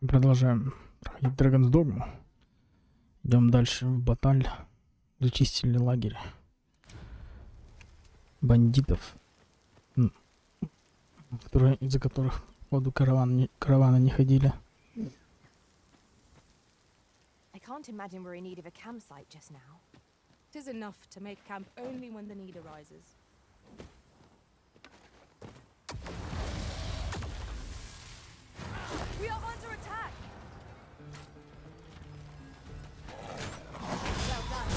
Продолжаем проходить Dragon's Dogma. Идем дальше в баталь. Зачистили лагерь бандитов, из-за которых по ходу каравана не ходили. I can't imagine we're in need of a campsite just now. It is enough to make camp only when the need arises. We are under attack! Well done.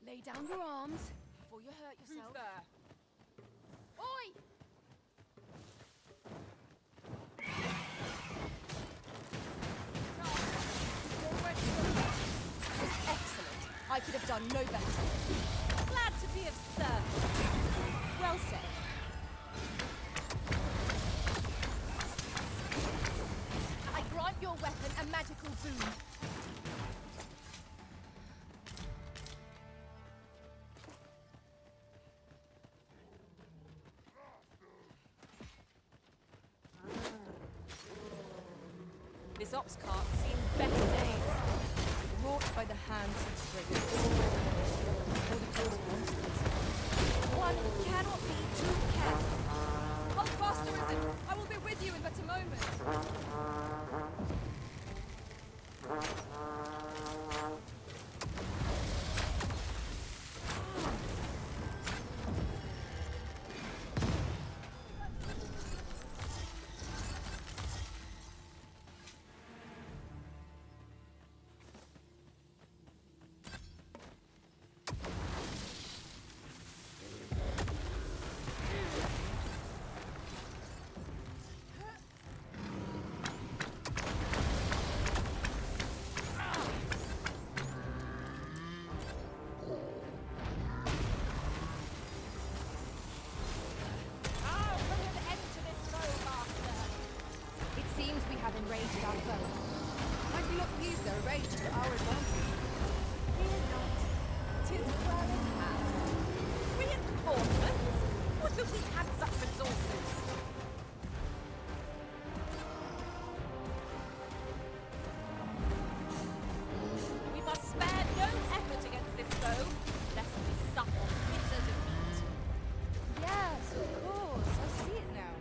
Lay down your arms before you hurt yourself. Who's there? Oi! Excellent. I could have done no better. Glad to be of service. Well said. I grant your weapon a magical boon. This ops cart seen better days. Wrought by the hands of brigands. Or the kills of monsters. One cannot be too careful. Hold faster, Risen! I will be with you in but a moment. Enraged our foe. Might we not use their rage to our advantage? Fear not. 'Tis well in hand. Reinforcements? Would that we had such resources! We must spare no effort against this foe, lest we suffer bitter defeat. Yes, of course. I see it now.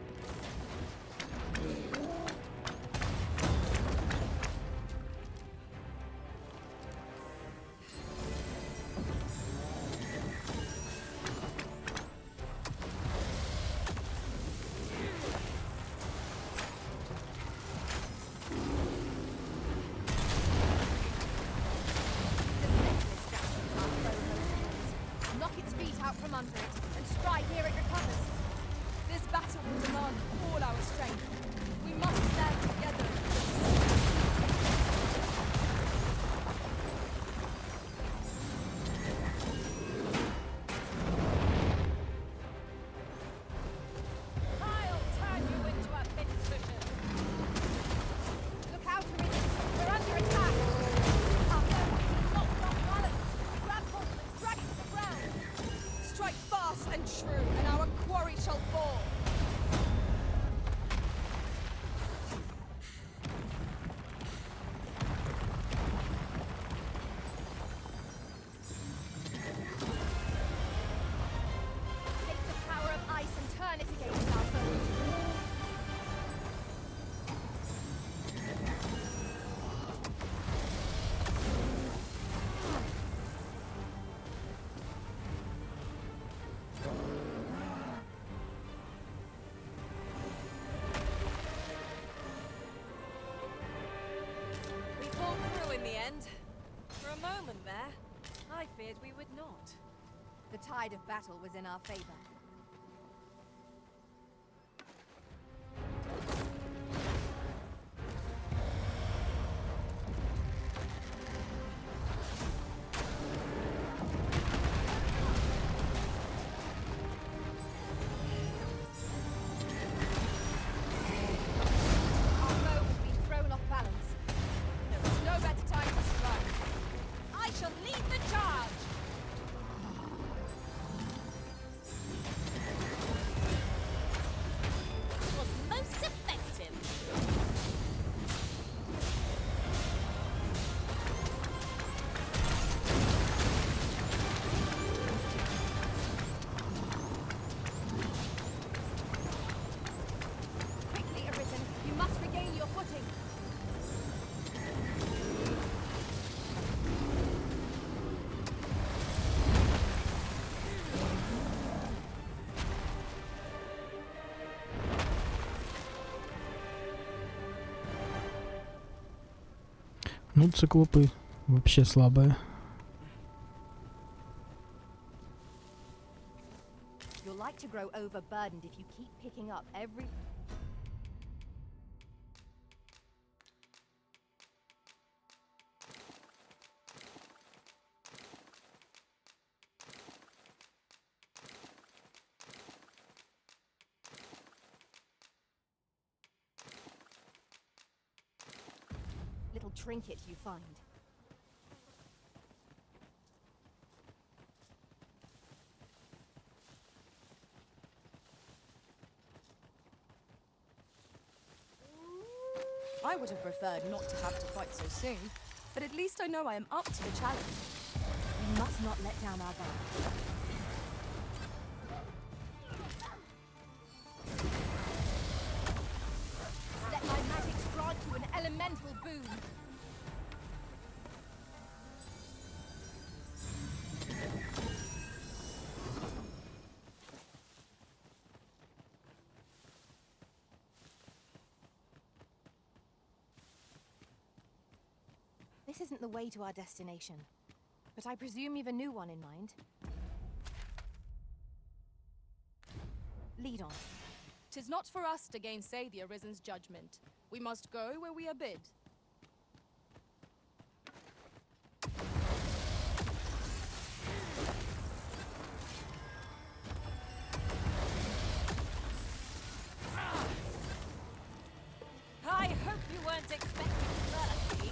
Knock its feet out from under it and strike ere it recovers. This battle will demand all our strength. We must stand together. I'll turn you into a pit cushion. Look out, Minions! We're under attack! Our foe is not balance. Grab hold and drag it to the ground. Strike fast and true, and our quarry shall fall. figured we would not. The tide of battle was in our favor. Our bow has been thrown off balance. There is no better time to strike. I shall lead the charge! It was most effective. Quickly, Arisen, you must regain your footing. Ну, циклопы вообще слабые. You're like to grow overburdened if you keep picking up every... little trinket you find. I would have preferred not to have to fight so soon, but at least I know I am up to the challenge. We must not let down our guard. Let my magics grant you an elemental boon. This isn't the way to our destination, but I presume you've a new one in mind. Lead on. 'Tis not for us to gainsay the Arisen's judgment. We must go where we are bid. I hope you weren't expecting mercy.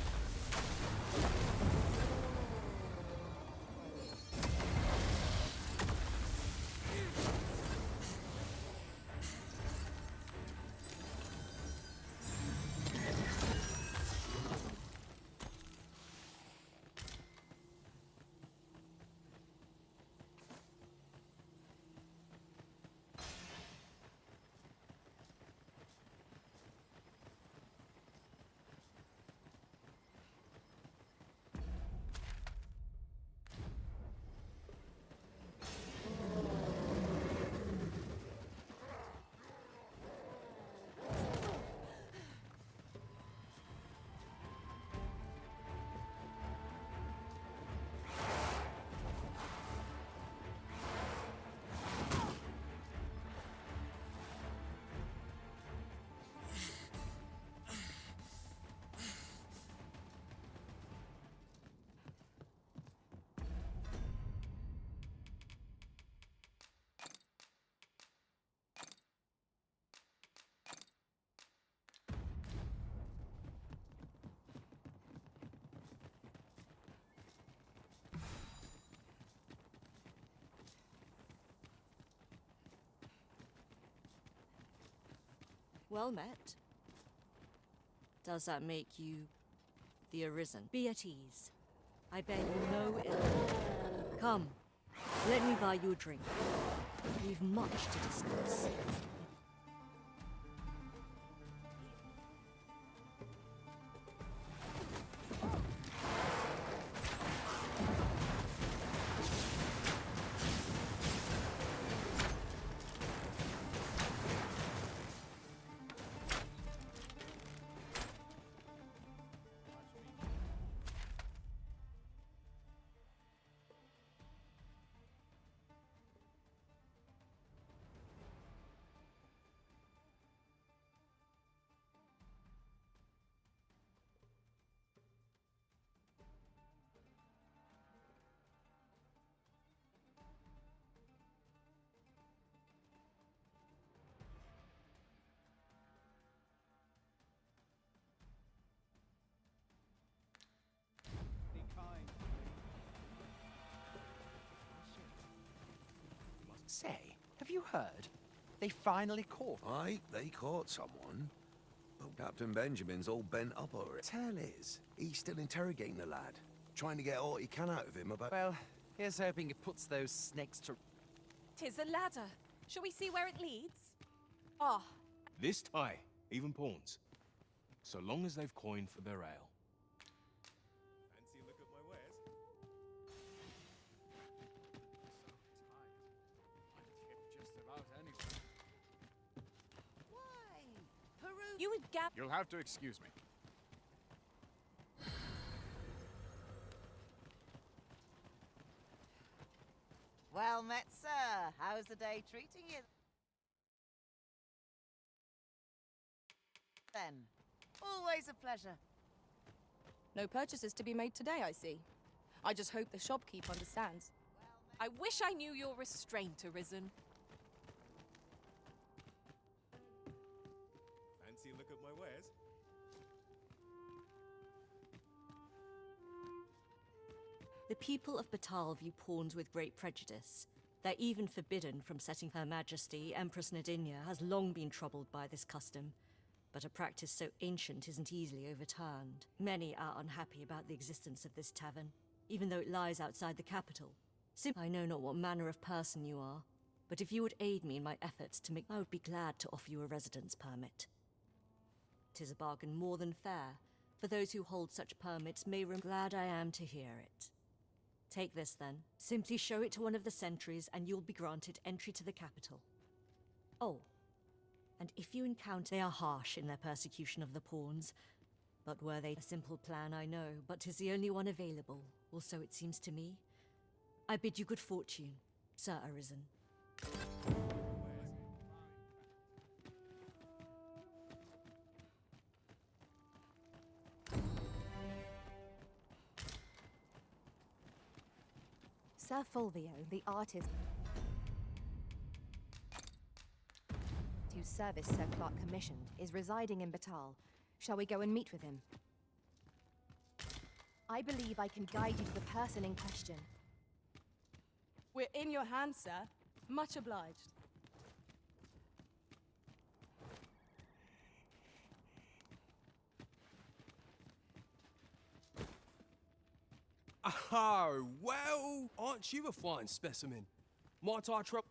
Well met. Does that make you the Arisen? Be at ease. I bear you no ill. Come, let me buy you a drink. We've much to discuss. Say, have you heard? They finally caught. Aye, they caught someone. But Captain Benjamin's all bent up over it. Tell is, he's still interrogating the lad, trying to get all he can out of him about... Well, here's hoping it puts those snakes to... 'Tis a ladder. Shall we see where it leads? Ah, This tie even pawns, so long as they've coined for their ale. Fancy a look at my wares? Just about anything. Why? Peru. you would gab. You'll have to excuse me. Well met, sir. How's the day treating you? Then, always a pleasure. No purchases to be made today, I see. I just hope the shopkeep understands. I wish I knew your restraint, Arisen. Fancy a look at my wares? The people of Batal view pawns with great prejudice. They're even forbidden from setting. Her Majesty, Empress Nadinia, has long been troubled by this custom, but a practice so ancient isn't easily overturned. Many are unhappy about the existence of this tavern, even though it lies outside the capital. I know not what manner of person you are, but if you would aid me in my efforts to make, I would be glad to offer you a residence permit. 'Tis a bargain more than fair, for those who hold such permits may glad I am to hear it. Take this then. Simply show it to one of the sentries and you'll be granted entry to the capital. Oh, and if you encounter, they are harsh in their persecution of the pawns. But were they a simple plan, I know, but 'tis the only one available, or so it seems to me. I bid you good fortune, Sir Arisen. Sir Fulvio, the artist whose service Sir Clark commissioned, is residing in Batal. Shall we go and meet with him? I believe I can guide you to the person in question. We're in your hands, sir. Much obliged. Oh, well, aren't you a fine specimen? Might I trouble?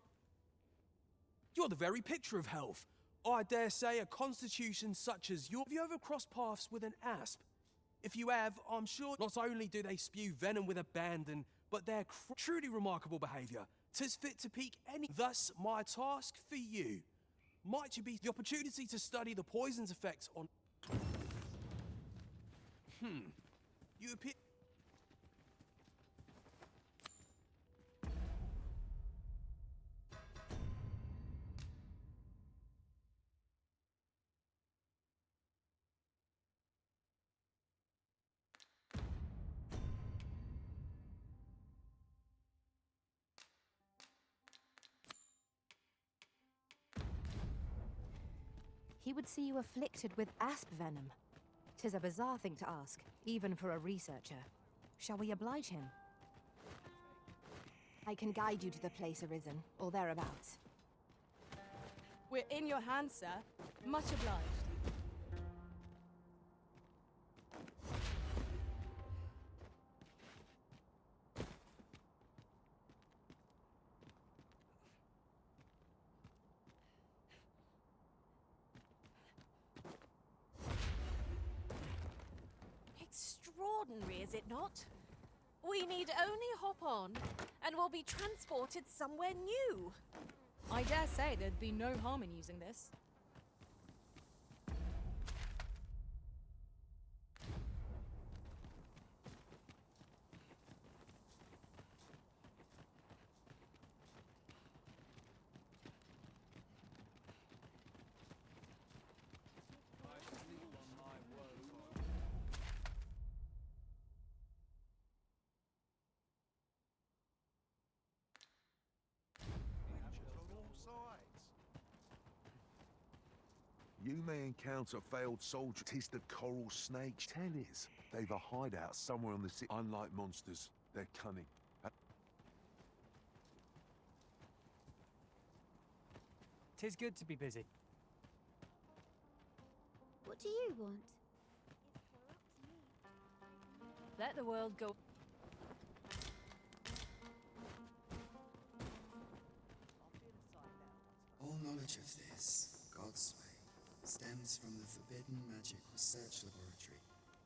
You're the very picture of health. I dare say a constitution such as yours. Have you ever crossed paths with an asp? If you have, I'm sure not only do they spew venom with abandon, but their truly remarkable behaviour. 'Tis fit to pique any. Thus, my task for you might you be the opportunity to study the poison's effects on. You appear. He would see you afflicted with asp venom. 'Tis a bizarre thing to ask, even for a researcher. Shall we oblige him? I can guide you to the place Arisen, or thereabouts. We're in your hands, sir. Much obliged. Extraordinary, is it not? We need only hop on, and we'll be transported somewhere new. I dare say there'd be no harm in using this. You may encounter failed soldiers. 'Tis the coral snakes. Tell is, they've a hideout somewhere on the sea. Unlike monsters, they're cunning. 'Tis good to be busy. What do you want? Let the world go. All knowledge of this, God's way, stems from the forbidden magic research laboratory,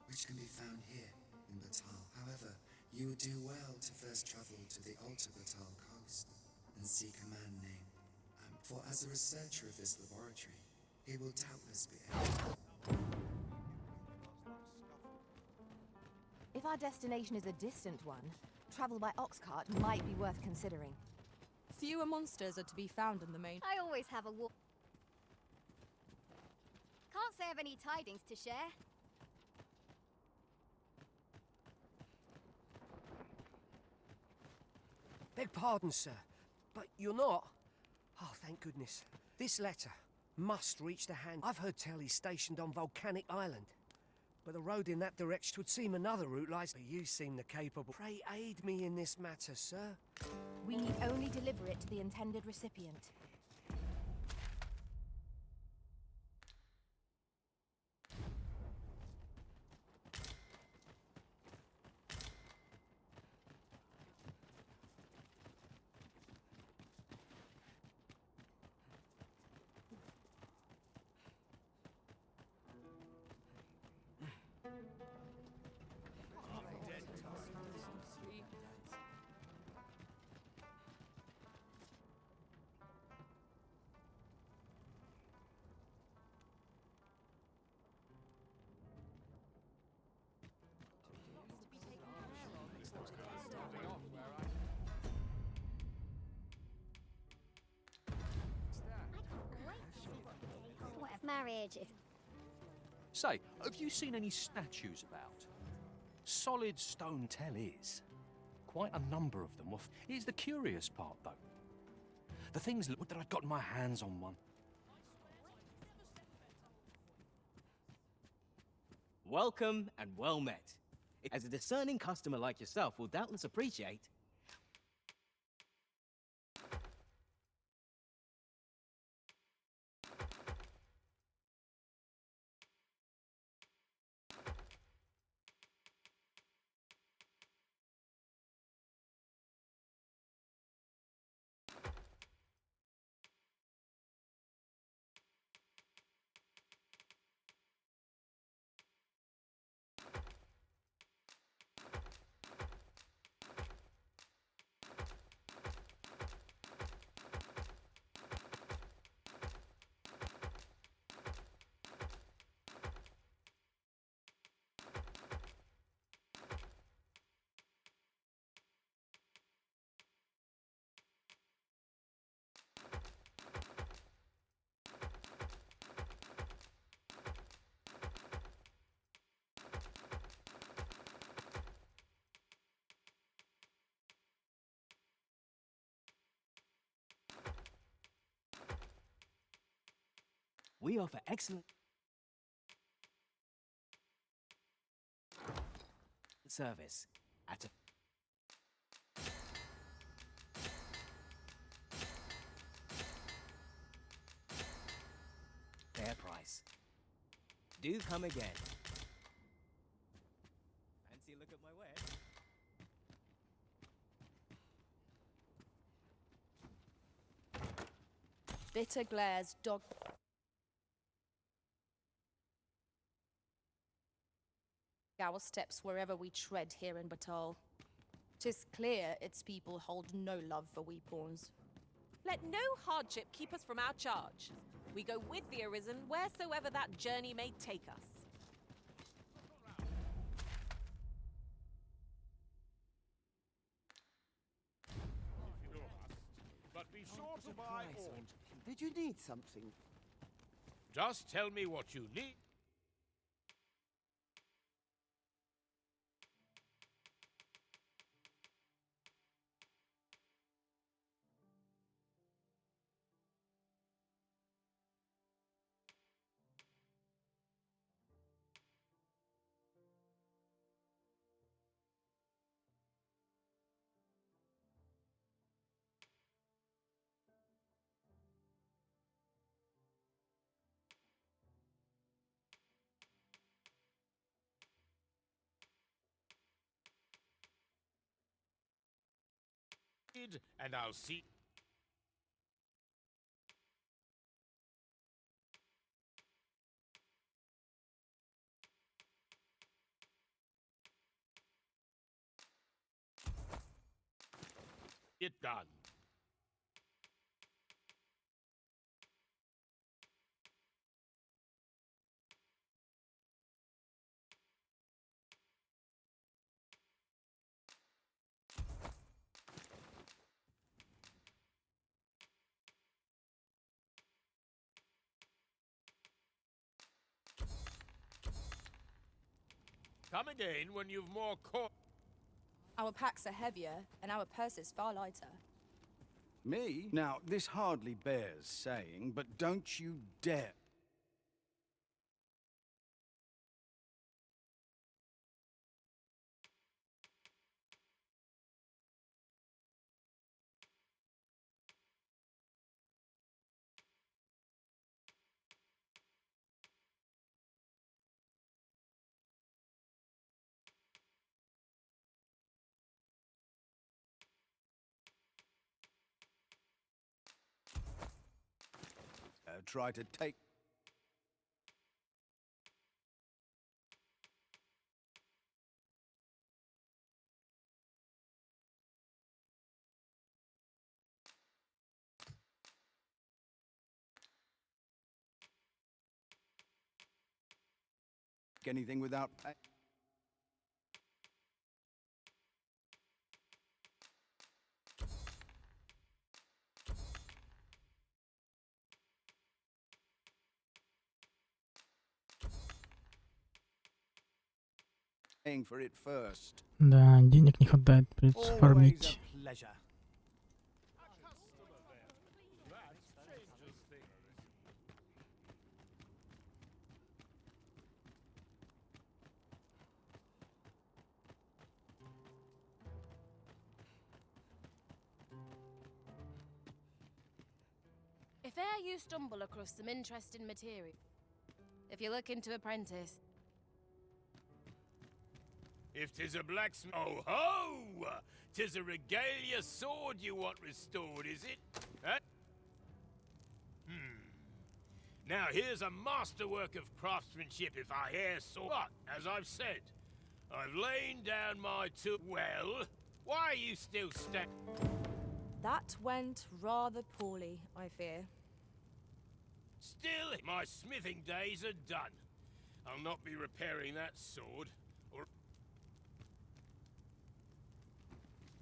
which can be found here in Batal. However, you would do well to first travel to the Alta Batal coast and seek a man named for as a researcher of this laboratory, he will doubtless be able. If our destination is a distant one, travel by ox cart might be worth considering. Fewer monsters are to be found in the main. I always have a walk. Can't say I have any tidings to share. Beg pardon, sir, but you're not? Oh, thank goodness. This letter must reach the hand. I've heard tell he's stationed on Volcanic Island, but the road in that direction would seem another route lies. But you seem the capable. Pray aid me in this matter, sir. We need only deliver it to the intended recipient. What if marriage is... Say, have you seen any statues about? Solid stone tell is. Quite a number of them. Here's the curious part, though. The things that I'd got my hands on one. Welcome and well met. As a discerning customer like yourself will doubtless appreciate. We offer excellent service at a fair price. Do come again. Fancy a look at my wares? Bitter glares, dog. Our steps wherever we tread here in Batal. 'Tis clear its people hold no love for we pawns. Let no hardship keep us from our charge. We go with the Arisen wheresoever that journey may take us. But be sure to buy all. Did you need something? Just tell me what you need. And I'll see. It done. Come again when you've more core. Our packs are heavier, and our purses far lighter. Me? Now, this hardly bears saying, but don't you dare. Try to take... anything without pay. Paying for it first. Да, денег не хватает, придется фармить. If e'er you stumble across some interesting material, if you're looking to apprentice, If 'tis a blacksmith, oh ho! 'Tis a regalia sword you want restored, is it? Huh? Now here's a masterwork of craftsmanship if I e'er saw. But, as I've said, I've lain down my tool. Well, why are you still that went rather poorly, I fear. Still, my smithing days are done. I'll not be repairing that sword, or...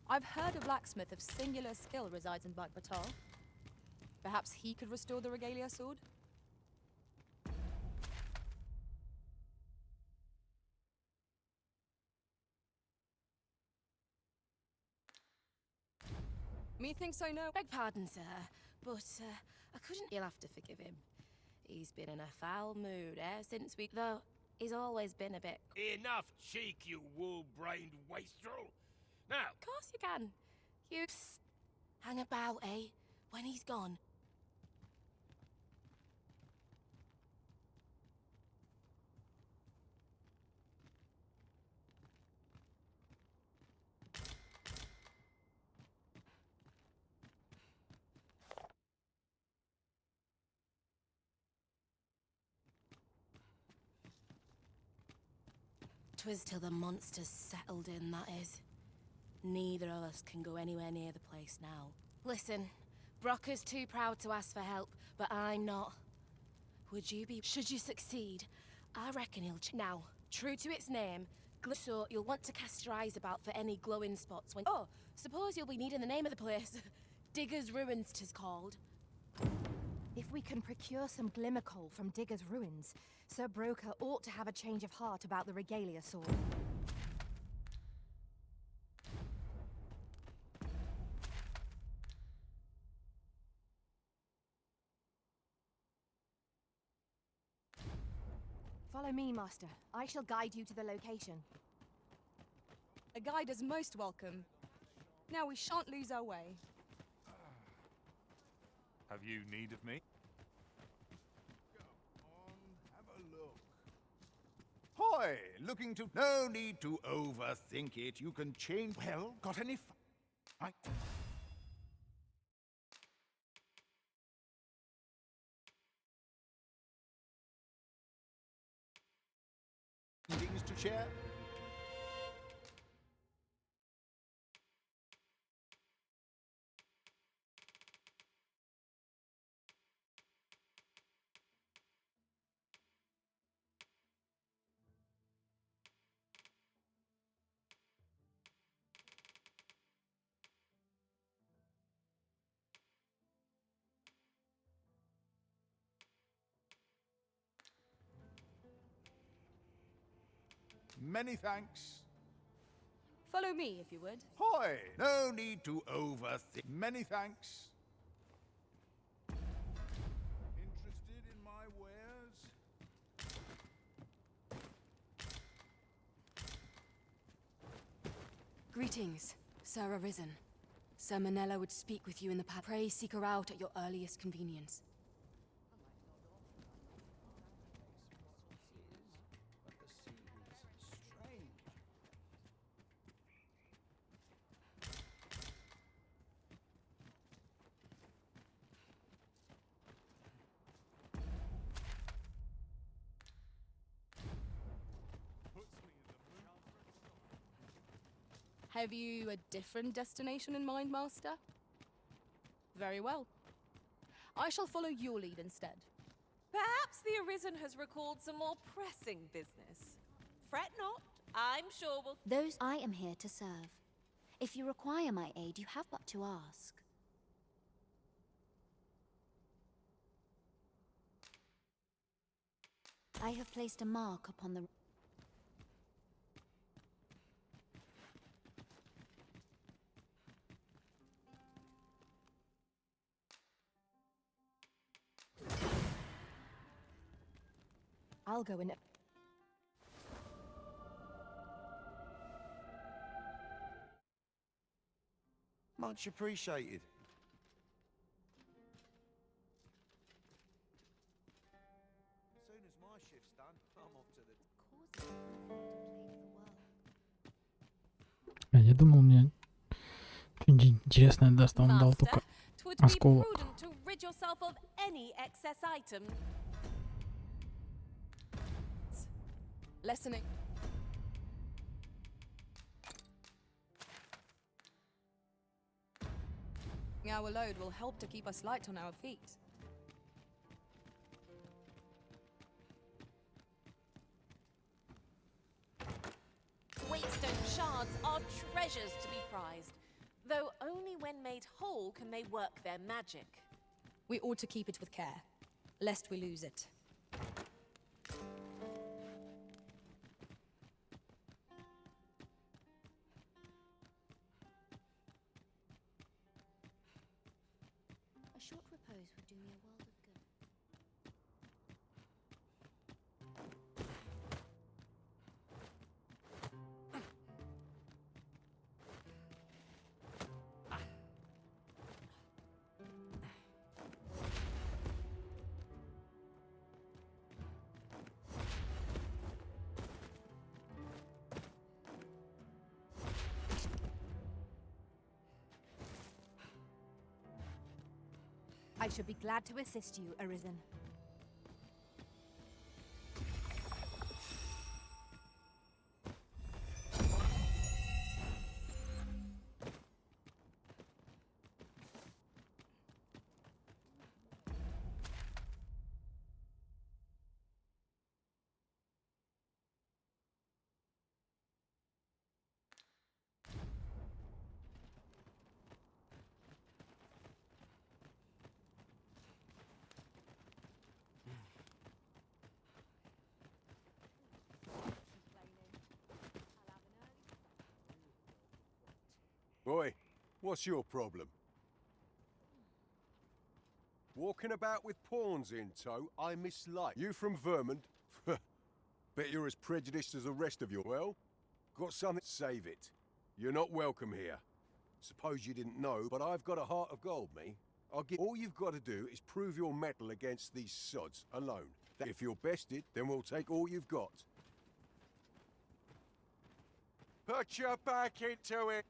I've heard a blacksmith of singular skill resides in Batal. Perhaps he could restore the regalia sword? Methinks I know. Beg pardon, sir, but I couldn't. You'll have to forgive him. He's been in a foul mood since we. Though he's always been a bit. Enough cheek, you wool-brained wastrel. Now, Of course you can. You hang about, eh? When he's gone. Twas till the monsters settled in, that is. Neither of us can go anywhere near the place now. Listen, Brocker's too proud to ask for help, but I'm not. Would you be? Should you succeed, I reckon he'll now, true to its name, so you'll want to cast your eyes about for any glowing spots when. Oh, suppose you'll be needing the name of the place. Digger's Ruins 'tis called. If we can procure some glimmer coal from Digger's Ruins, Sir Broker ought to have a change of heart about the regalia sword. Follow me, Master. I shall guide you to the location. A guide is most welcome. Now we shan't lose our way. Have you need of me? Hoy, looking to... No need to overthink it. You can change... Well, got any... Things to share? Many thanks. Follow me, if you would. Hoy! No need to overthink. Many thanks. Interested in my wares? Greetings, Sir Arisen. Sir Manella would speak with you in the palace. Pray seek her out at your earliest convenience. Have you a different destination in mind, Master? Very well. I shall follow your lead instead. Perhaps the Arisen has recalled some more pressing business. Fret not, I'm sure we'll... Those I am here to serve. If you require my aid, you have but to ask. I have placed a mark upon the... I'll go in. Much appreciated. As soon as my shift's done, I'm off to the... Я думал, мне что-нибудь интересное даст, а он дал только Twould be осколок. prudent to rid yourself of any excess item. Lessening. Our load will help to keep us light on our feet. Waitstone shards are treasures to be prized, though only when made whole can they work their magic. We ought to keep it with care, lest we lose it. A short repose would do me a world of good. I should be glad to assist you, Arisen. Oi, what's your problem? Walking about with pawns in tow, I mislike. You from Vermont? Bet you're as prejudiced as the rest of you. Well, got something? Save it. You're not welcome here. Suppose you didn't know, but I've got a heart of gold, me. I'll give... All you've got to do is prove your mettle against these sods alone. If you're bested, then we'll take all you've got. Put your back into it!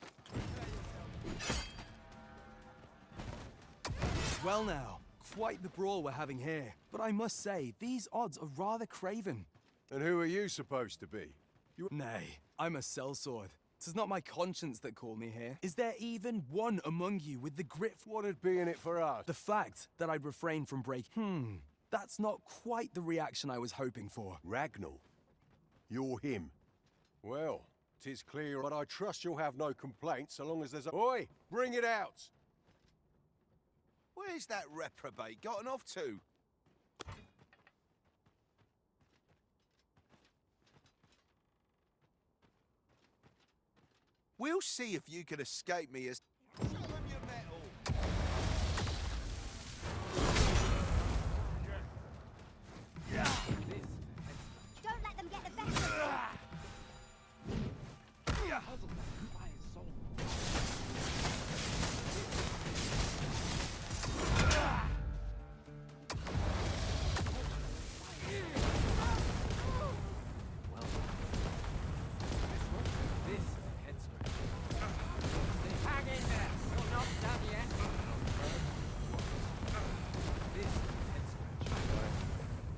Well now, quite the brawl we're having here. But I must say, these odds are rather craven. And who are you supposed to be? Nay, I'm a sellsword. 'Tis not my conscience that called me here. Is there even one among you with the grit? What'd be in it for us? The fact that I'd refrain from that's not quite the reaction I was hoping for. Ragnar. You're him. Well, 'tis clear, but I trust you'll have no complaints so long as there's a... Oi! Bring it out! Where's that reprobate gotten off to? We'll see if you can escape me as... Show them your metal! Don't let them get the best of you!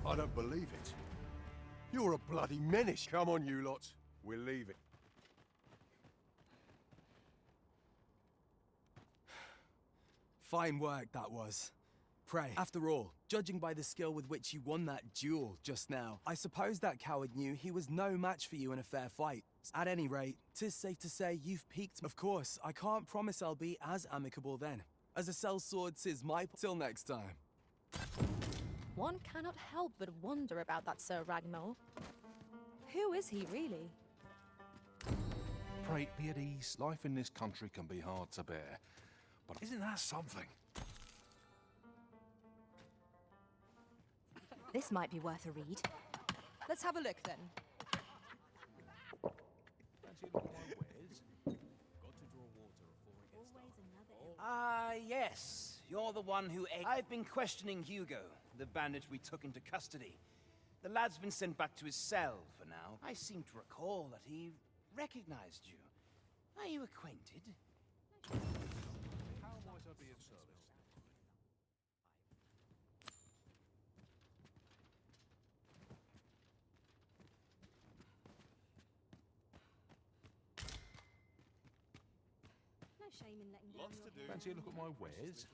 I don't believe it. You're a bloody menace. Come on, you lot. We're leaving. Fine work, that was. Pray, after all, judging by the skill with which you won that duel just now, I suppose that coward knew he was no match for you in a fair fight. At any rate, 'tis safe to say you've piqued. Of course, I can't promise I'll be as amicable then. As a sellsword, 'tis my... Till next time. One cannot help but wonder about that Sir Ragnar. Who is he really? Pray, be at ease. Life in this country can be hard to bear. But isn't that something? This might be worth a read. Let's have a look then. Ah, yes. You're the one who ate. I've been questioning Hugo, the bandit we took into custody. The lad's been sent back to his cell for now. I seem to recall that he recognized you. Are you acquainted? How might I be of service? No shame in letting Lots down to your do. Fancy a look at my wares?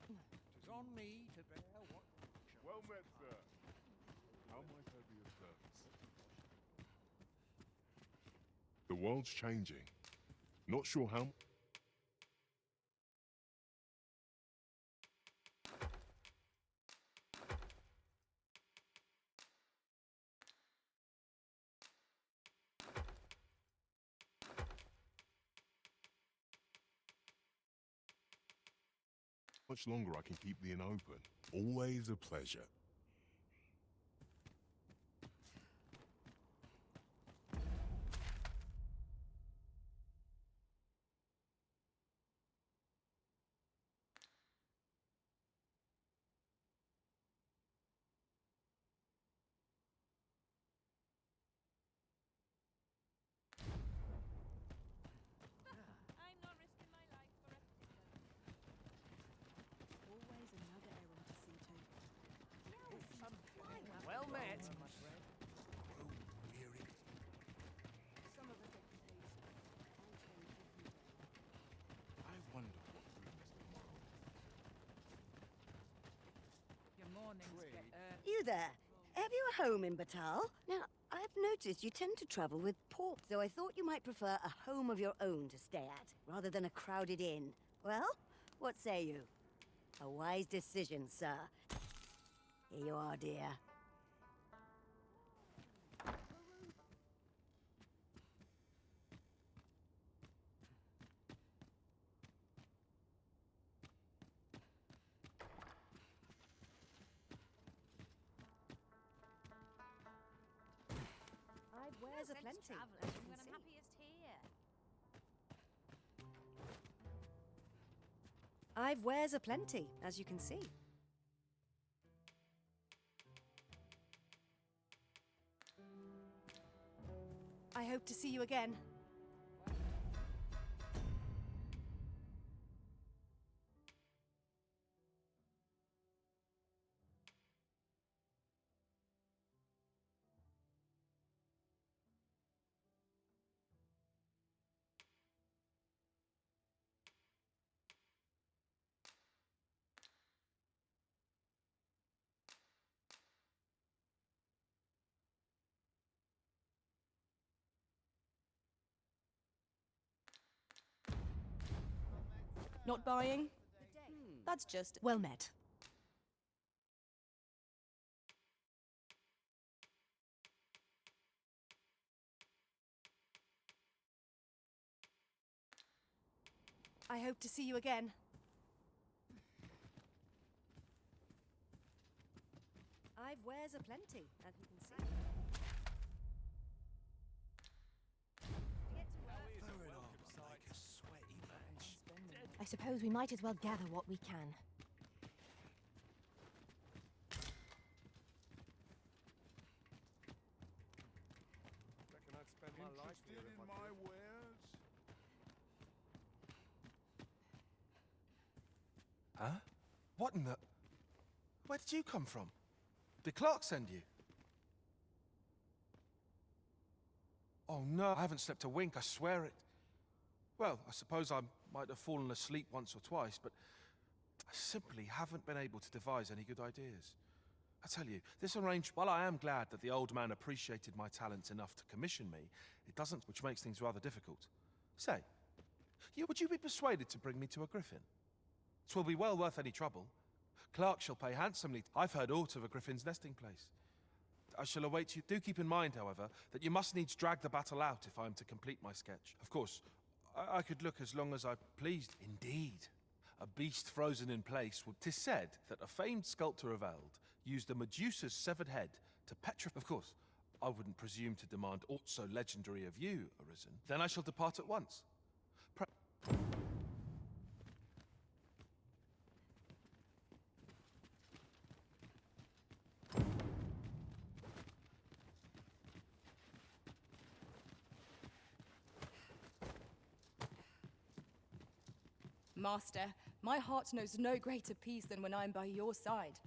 Tis on me to bear what... Well met, sir. How might I be of service? The world's changing. Not sure how... much longer I can keep the inn open. Always a pleasure. I'm not risking my life for a always another errand to see to. Well met. Some of us get paid. I wonder what brings tomorrow. Your mornings get You there. Have you a home in Batal? Now, I've noticed you tend to travel with pork, so I thought you might prefer a home of your own to stay at, rather than a crowded inn. Well, what say you? A wise decision, sir. Here you are, dear. Wares aplenty. When I'm happiest here. I've wares aplenty, as you can see. I hope to see you again. Not buying? That's just well met. I hope to see you again. I've wares aplenty, as you can see. I suppose we might as well gather what we can. Reckon I'd spend my life here if I could. Huh? What in the... Where did you come from? Did Clark send you? Oh no, I haven't slept a wink, I swear it. Well, I suppose I might have fallen asleep once or twice, but I simply haven't been able to devise any good ideas. I tell you, this arrangement, while I am glad that the old man appreciated my talents enough to commission me, it doesn't, which makes things rather difficult. Say, would you be persuaded to bring me to a griffin? 'Twill be well worth any trouble. Clark shall pay handsomely. I've heard aught of a griffin's nesting place. I shall await you. Do keep in mind, however, that you must needs drag the battle out if I am to complete my sketch. Of course, I could look as long as I pleased. Indeed, a beast frozen in place would... 'Tis said that a famed sculptor of Eld used a Medusa's severed head to petrify... Of course, I wouldn't presume to demand aught so legendary of you, Arisen. Then I shall depart at once. Master, my heart knows no greater peace than when I'm by your side.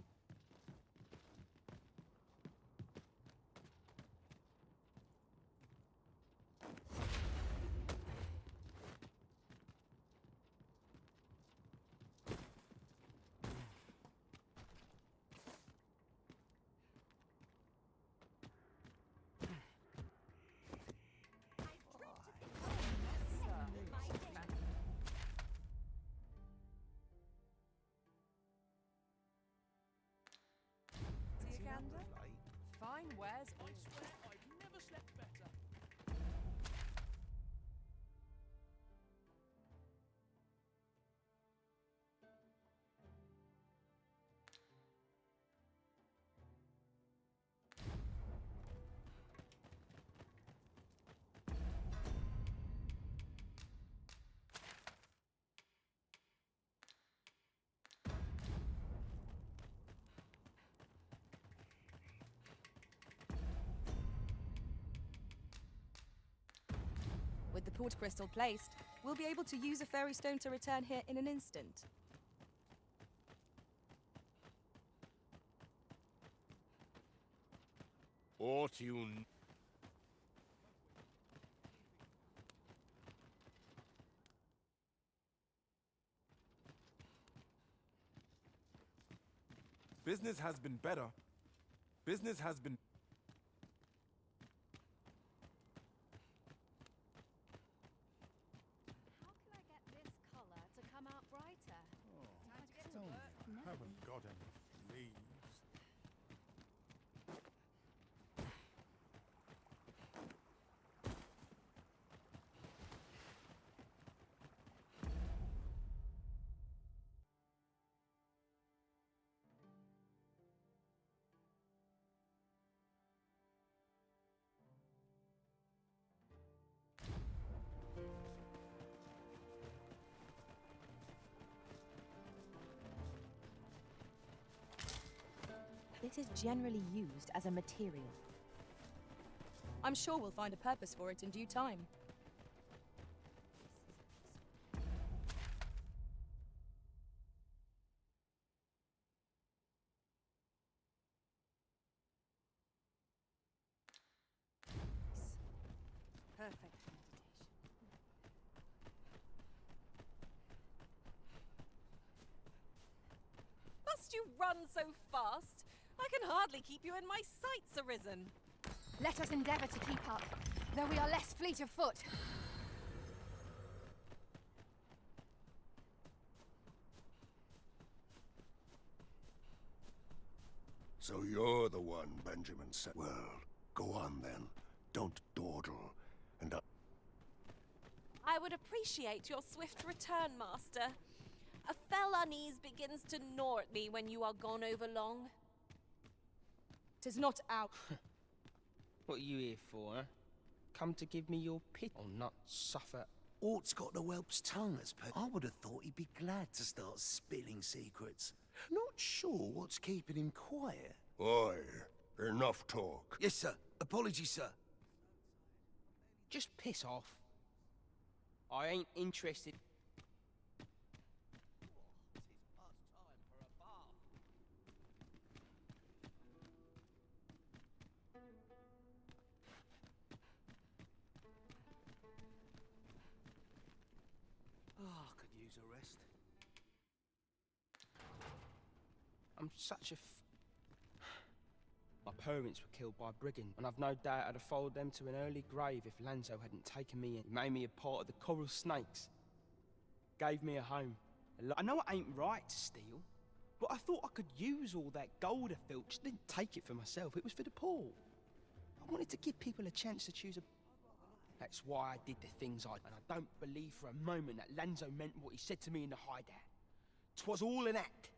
Fine wares. I swear I've never slept better. With the port crystal placed, we'll be able to use a fairy stone to return here in an instant. Ought you... Business has been better. Business has been... How can I get this color to come out brighter? Time to get to work. Haven't got any leaves. This is generally used as a material. I'm sure we'll find a purpose for it in due time. Perfect meditation. Must you run so fast? I can hardly keep you in my sights, Arisen. Let us endeavour to keep up, though we are less fleet of foot. So you're the one Benjamin said. Well, go on then. Don't dawdle. And I would appreciate your swift return, Master. A fell unease begins to gnaw at me when you are gone over long. 'Tis not out. What are you here for, huh? Come to give me your pity or not suffer? Ort's got the whelp's tongue as per. I would have thought he'd be glad to start spilling secrets. Not sure what's keeping him quiet. Oi, enough talk. Yes, sir. Apologies, sir. Just piss off. I ain't interested. Oh, I could use a rest. I'm such a My parents were killed by brigands, and I've no doubt I'd have followed them to an early grave if Lanzo hadn't taken me in. He made me a part of the coral snakes. Gave me a home. I know it ain't right to steal, but I thought I could use all that gold I filched. Didn't take it for myself, it was for the poor. I wanted to give people a chance to choose a... That's why I did the things I did, and I don't believe for a moment that Lanzo meant what he said to me in the hideout. 'Twas all an act.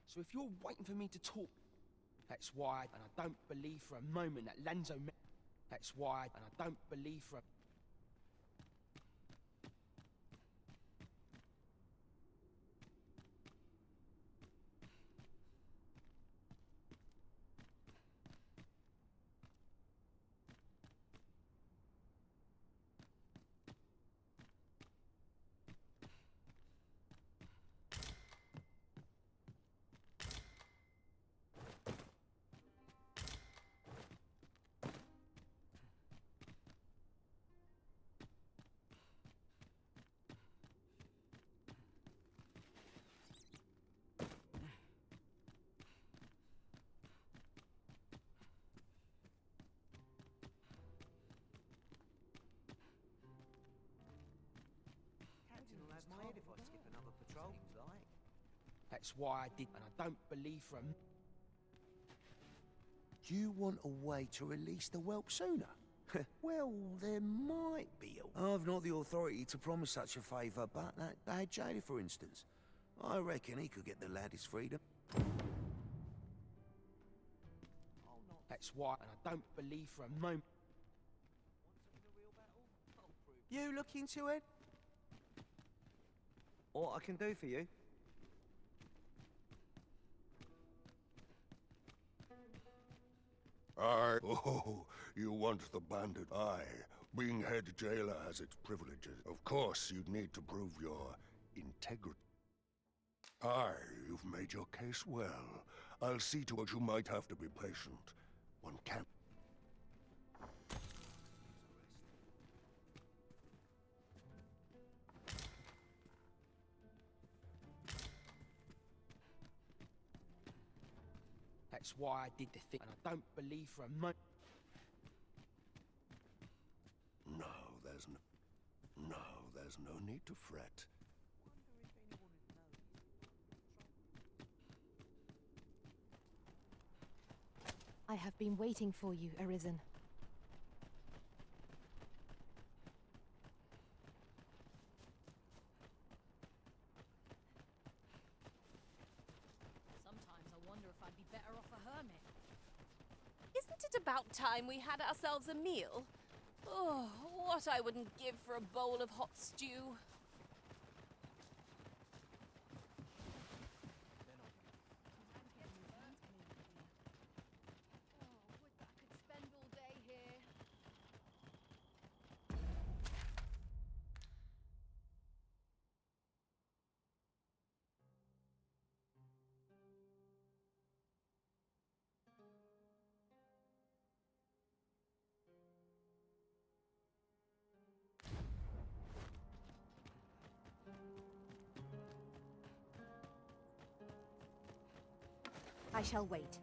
So if you're waiting for me to talk... That's why, and I don't believe for a moment that Lanzo meant... That's why, and I don't believe for a... That's why I did, and I don't believe for a... You want a way to release the whelp sooner? Well, there might be a... I've not the authority to promise such a favour, but that lad jailer, for instance. I reckon he could get the lad his freedom. That's why, and I don't believe for a moment... You look into it? What I can do for you? Aye. Oh, you want the bandit? Aye. Being head jailer has its privileges. Of course, you'd need to prove your integrity. Aye, you've made your case well. I'll see to it you might have to be patient. One can't... That's why I did the thing, and I don't believe for a moment... No, there's no need to fret. I have been waiting for you, Arisen. Sometimes I wonder if I'd be better off a hermit. Isn't it about time we had ourselves a meal? Oh, what I wouldn't give for a bowl of hot stew. I shall wait.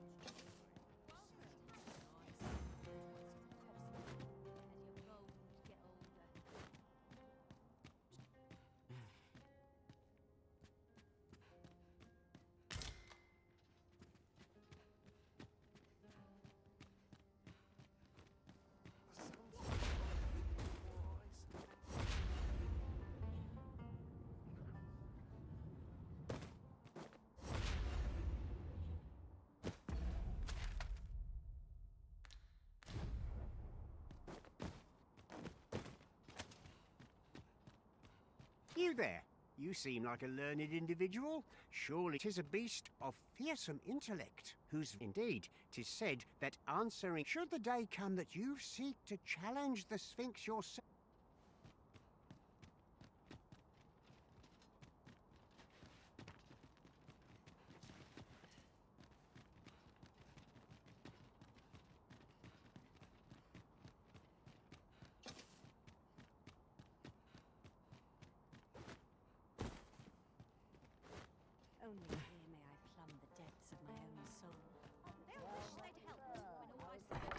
you there. You seem like a learned individual. Surely 'tis a beast of fearsome intellect, whose indeed 'tis said that answering should the day come that you seek to challenge the Sphinx yourself. Only here may I plumb the depths of my own soul. They'll wish they'd helped when all I said.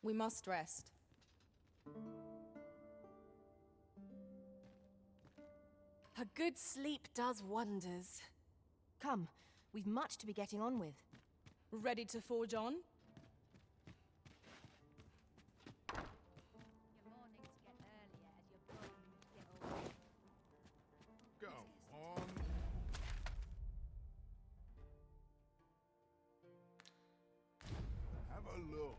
We must rest. A good sleep does wonders. Come, we've much to be getting on with. Ready to forge on? Go on. Have a look.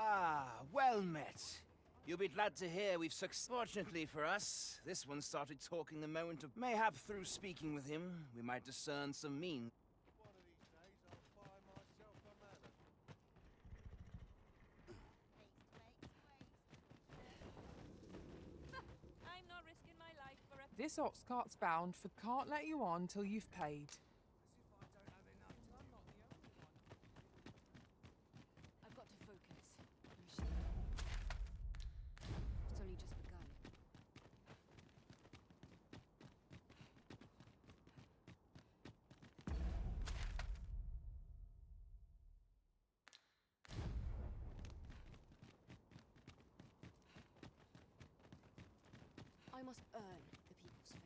Ah, well met. You'll be glad to hear we've fortunately for us, this one started talking the moment of mayhap through speaking with him, we might discern some mean. I'm not risking my life for a... This ox cart's bound for can't let you on till you've paid. I've got to focus. It's only just begun. I must earn the people's faith.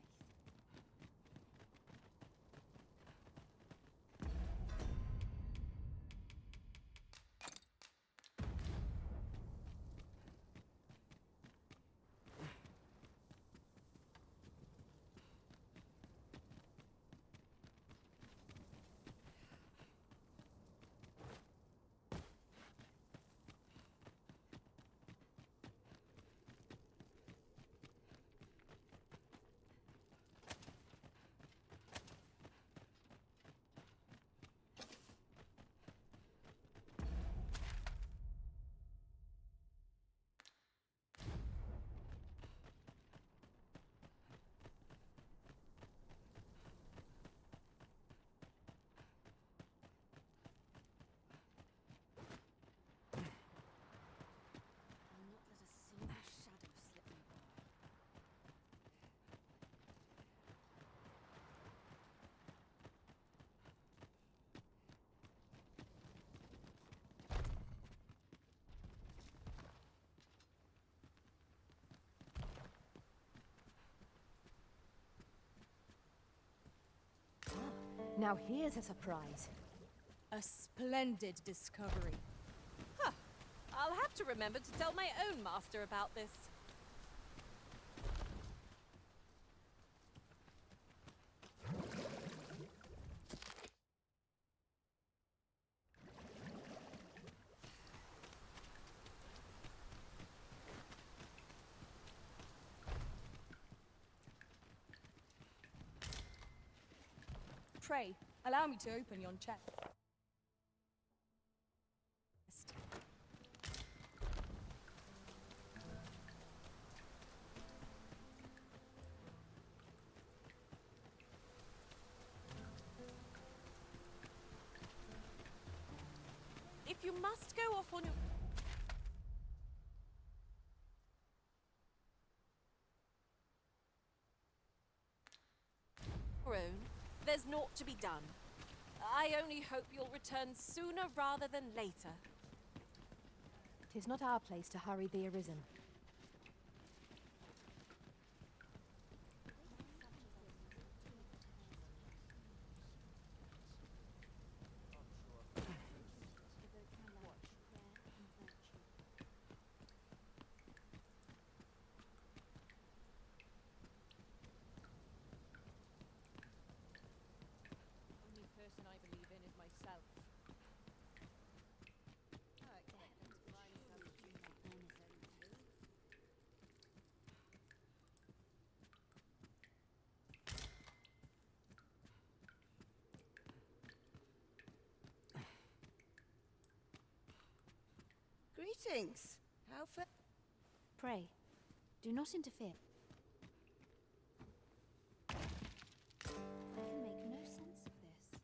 Now here's a surprise. A splendid discovery. Huh. I'll have to remember to tell my own master about this. Pray, allow me to open yon chest. If you must go off on your own, there's naught to be done. I only hope you'll return sooner rather than later. 'Tis not our place to hurry the arisen. Only person I believe in is myself. Greetings. How fa- Pray, do not interfere. I can make no sense of this.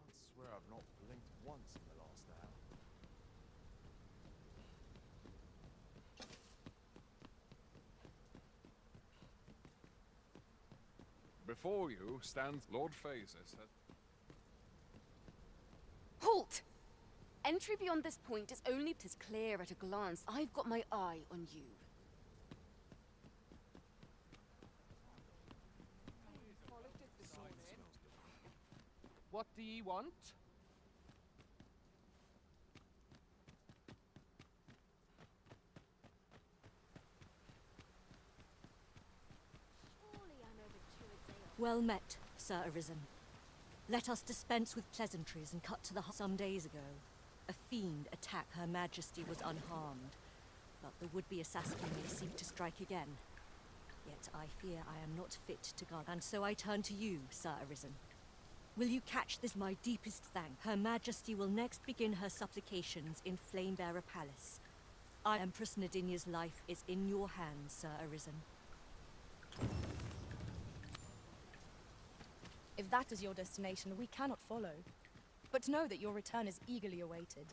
I swear I've not blinked once in the last hour. Before you stands Lord Phases. Halt! Entry beyond this point is only as clear at a glance. I've got my eye on you. What do ye want? Well met, Sir Arisen. Let us dispense with pleasantries and cut to the heart. Some days ago, a fiend attacked Her Majesty was unharmed, but the would-be assassin may seek to strike again. Yet I fear I am not fit to guard, and so I turn to you, Sir Arisen. Will you catch this my deepest thank? Her Majesty will next begin her supplications in Flamebearer Palace. Empress Nadinia's life is in your hands, Sir Arisen. If that is your destination, we cannot follow. But know that your return is eagerly awaited.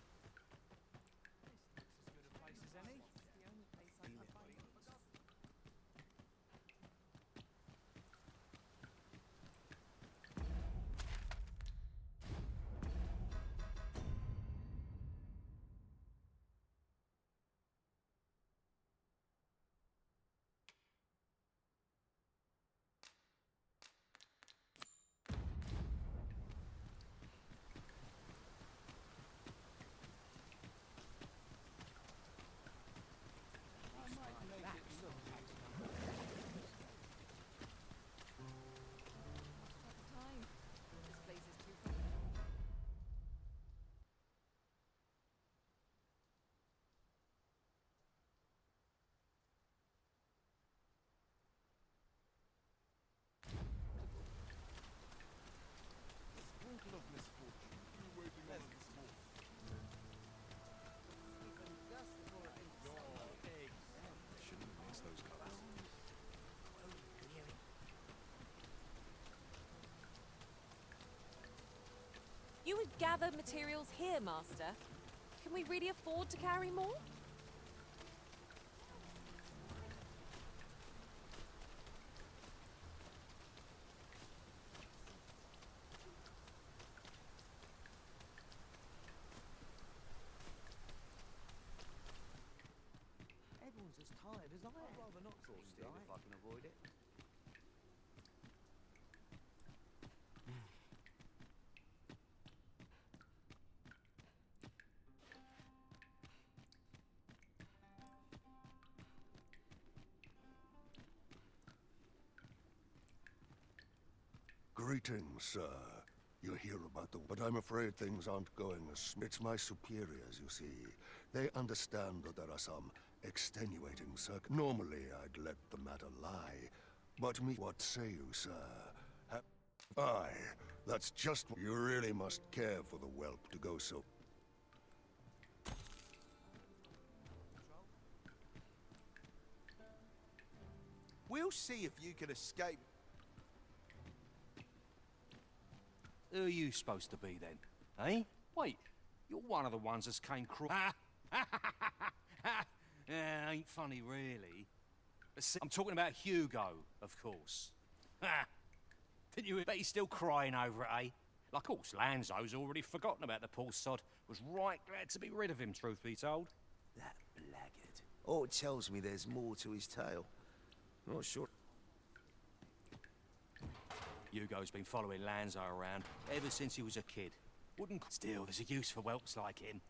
You would gather materials here, Master. Can we really afford to carry more? if I can avoid it. Greetings, sir. You hear about the... But I'm afraid things aren't going as... It's my superiors, you see. They understand that there are some extenuating Normally, I'd let the matter lie. But me... What say you, sir? Aye, that's just... You really must care for the whelp to go so... We'll see if you can escape. Who are you supposed to be then? Eh? Wait, you're one of the ones that's came ain't funny really. I'm talking about Hugo, of course. Didn't you bet he's still crying over it, eh? Like, of course, Lanzo's already forgotten about the poor sod. Was right glad to be rid of him, truth be told. That blackguard. Oh, it tells me there's more to his tale. I'm not sure. Hugo's been following Lanzo around ever since he was a kid. Still, there's a use for whelps like him.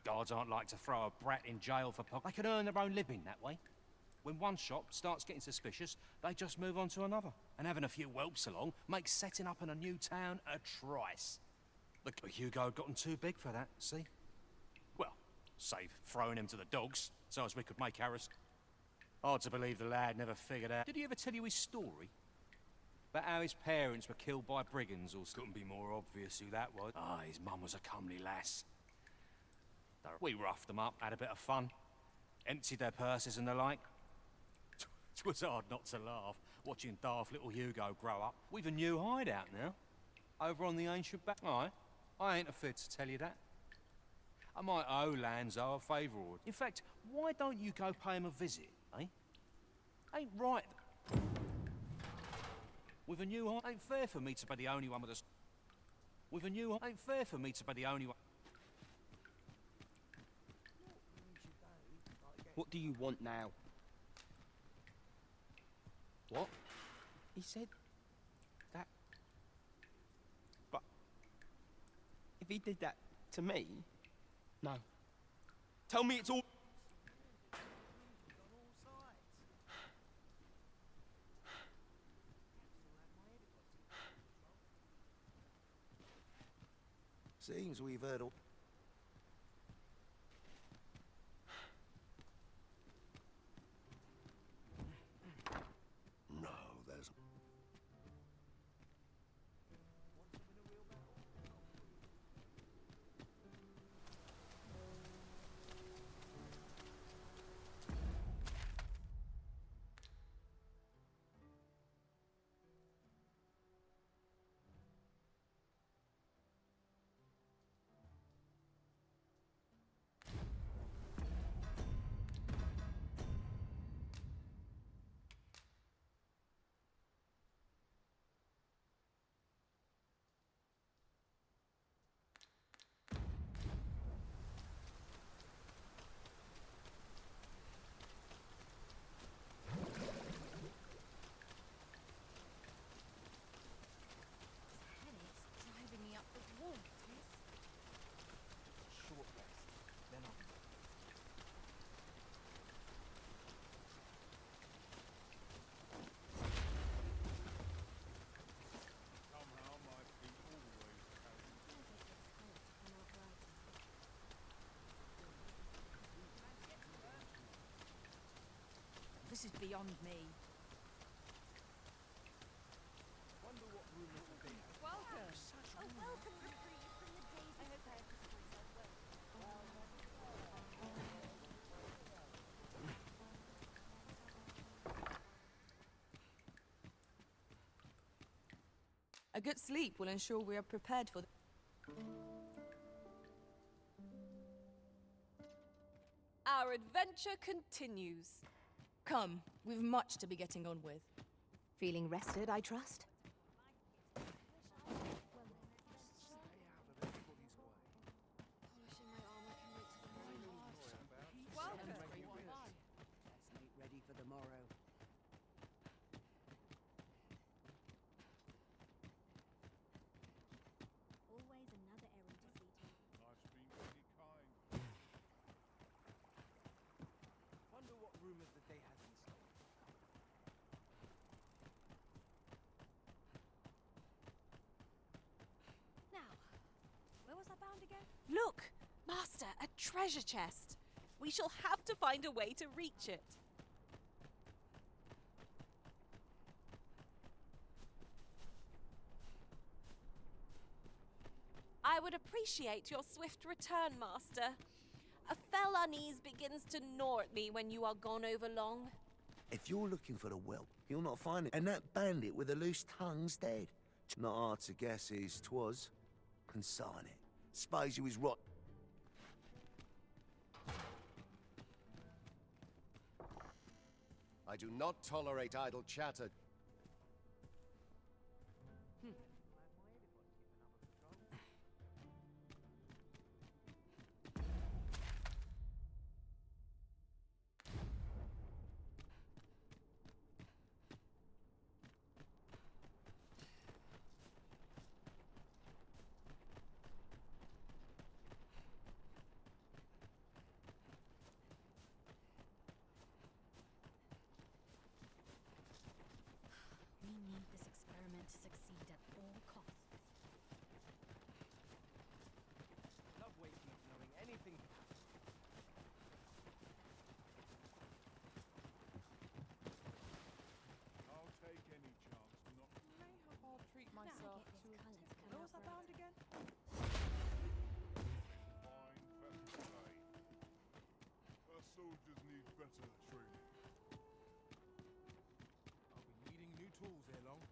Guards aren't like to throw a brat in jail for They can earn their own living that way. When one shop starts getting suspicious, they just move on to another. And having a few whelps along makes setting up in a new town a trice. But Hugo had gotten too big for that, see? Well, save throwing him to the dogs, so as we could make ours. Hard to believe the lad never figured out. Did he ever tell you his story? About how his parents were killed by brigands, or couldn't be more obvious who that was. Ah, his mum was a comely lass. We roughed them up, had a bit of fun, emptied their purses and the like. It was hard not to laugh, watching daft little Hugo grow up. We've a new hideout now, over on the ancient back. I ain't afraid to tell you that. I might owe Lanzo a favour or... In fact, why don't you go pay him a visit, eh? Ain't right... With a new ain't fair for me to be the only one with a... With a new ain't fair for me to be the only one... What do you want now? What? He said that... But... If he did that to me... No. Tell me it's all... Seems we've heard all... No, there's... This is beyond me. Wonder what room it will be. Welcome. A welcome reprieve from the days I hope I have A good sleep will ensure we are prepared for... Our adventure continues. Come, we've much to be getting on with. Feeling rested, I trust? Ready for the morrow. Look, Master, a treasure chest. We shall have to find a way to reach it. I would appreciate your swift return, Master. A fell unease begins to gnaw at me when you are gone over long. If you're looking for the whelp, you'll not find it. And that bandit with the loose tongue's dead. Not hard to guess whose 'twas. Consign it. Suppose you was rot. I do not tolerate idle chatter. We need this experiment to succeed at all costs. Love waking up knowing anything can happen. I'll take any chance not to. Mayhap I'll treat myself to a... Where was I bound again? Fine festival day. Our soldiers need better training. I'll be needing new tools ere long.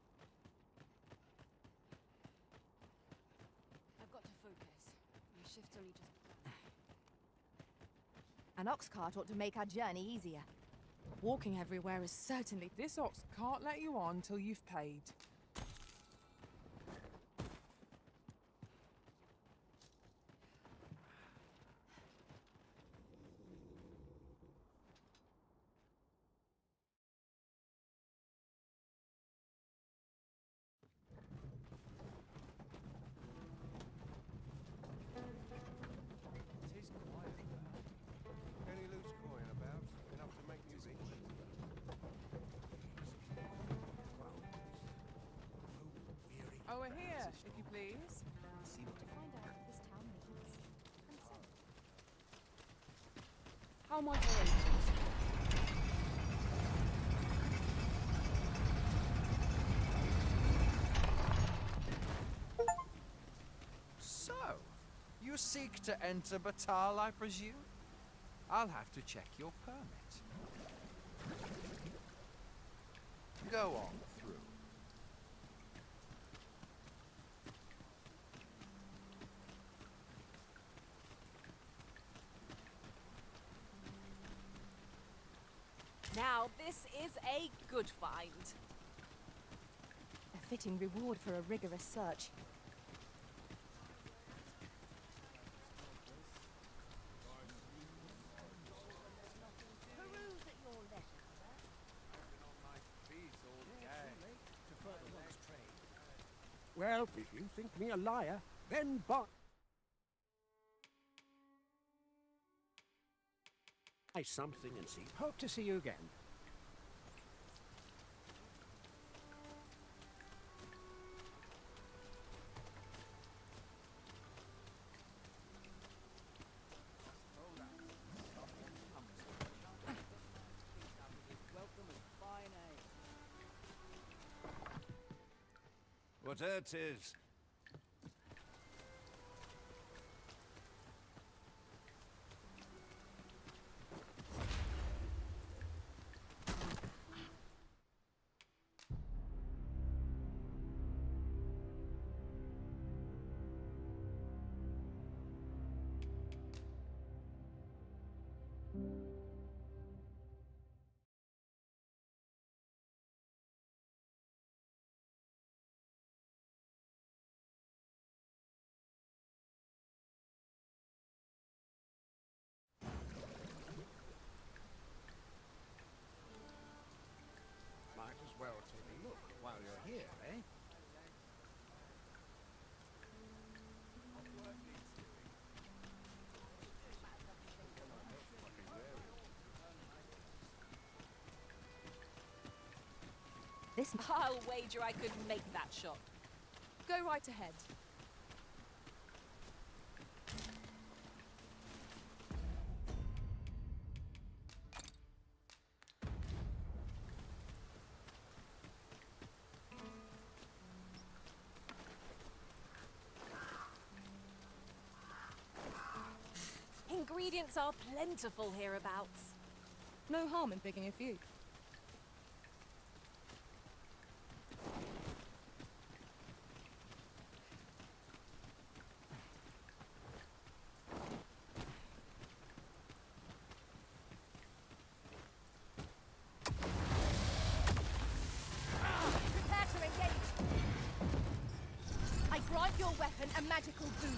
I've got to focus. My shift's only just... An ox cart ought to make our journey easier. Walking everywhere is certainly... This ox can't let you on till you've paid. Tis quiet about. Any loose coin about? Enough to make me rich? Over here, if you please. See what Find out what this town needs. And so. How am I going? So, you seek to enter Batal, I presume? I'll have to check your permit. Go on through. Now, this is a good find. A fitting reward for a rigorous search. Peruse at your leisure, sir. To further one's trade. Well, if you think me a liar, then buy something and see. Hope to see you again. Whatever it is. Might as well take a look while you're here, eh? This... I'll wager I could make that shot. Go right ahead. Ingredients are plentiful hereabouts. No harm in picking a few. Prepare to engage. I grant your weapon a magical boon.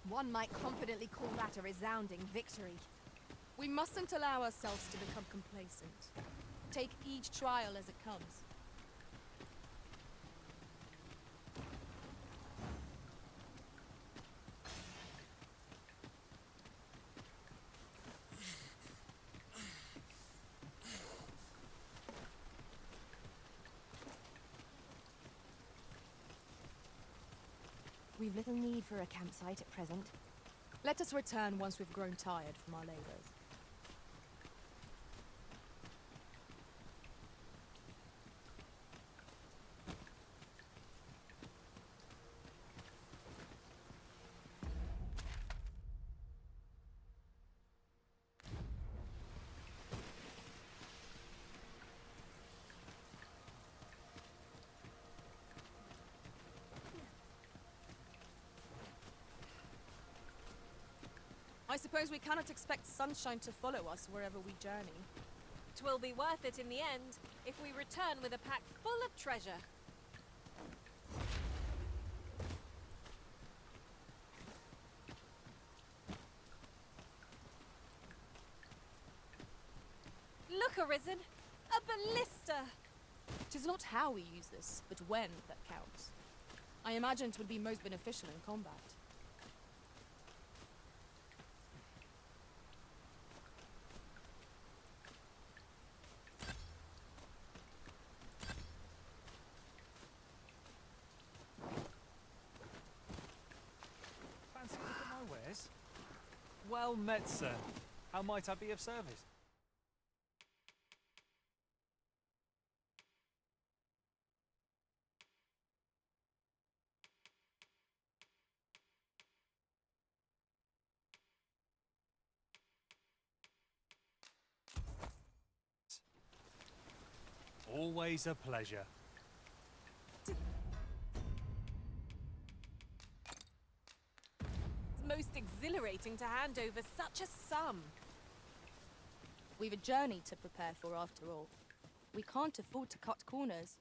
One might confidently call that a resounding victory. We mustn't allow ourselves to become complacent. Take each trial as it comes. We've little need for a campsite at present. Let us return once we've grown tired from our labors. I suppose we cannot expect sunshine to follow us wherever we journey. 'Twill be worth it in the end if we return with a pack full of treasure. Look, Arisen! A ballista! 'Tis not how we use this, but when that counts. I imagine it would be most beneficial in combat. Fancy a look at my wares? Well met, sir. How might I be of service? Always a pleasure. It's most exhilarating to hand over such a sum. We've a journey to prepare for after all. We can't afford to cut corners.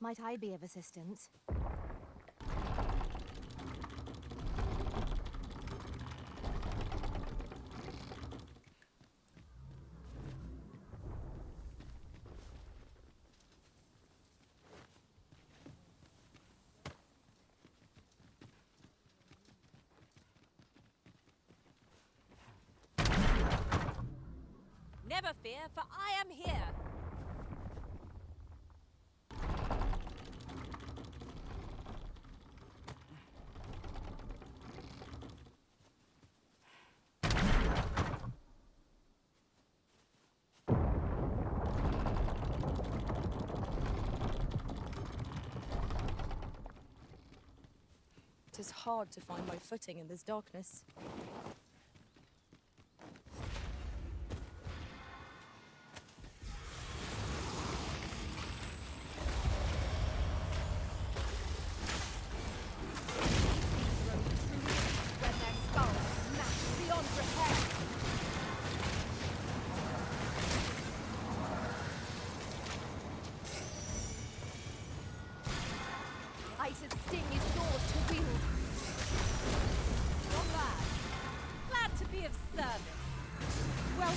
Might I be of assistance? Never fear, for I am here. It is hard to find my footing in this darkness. When their skulls smash beyond repair. Ice's sting is yours to wield. Strong lad. Glad be of service. Well,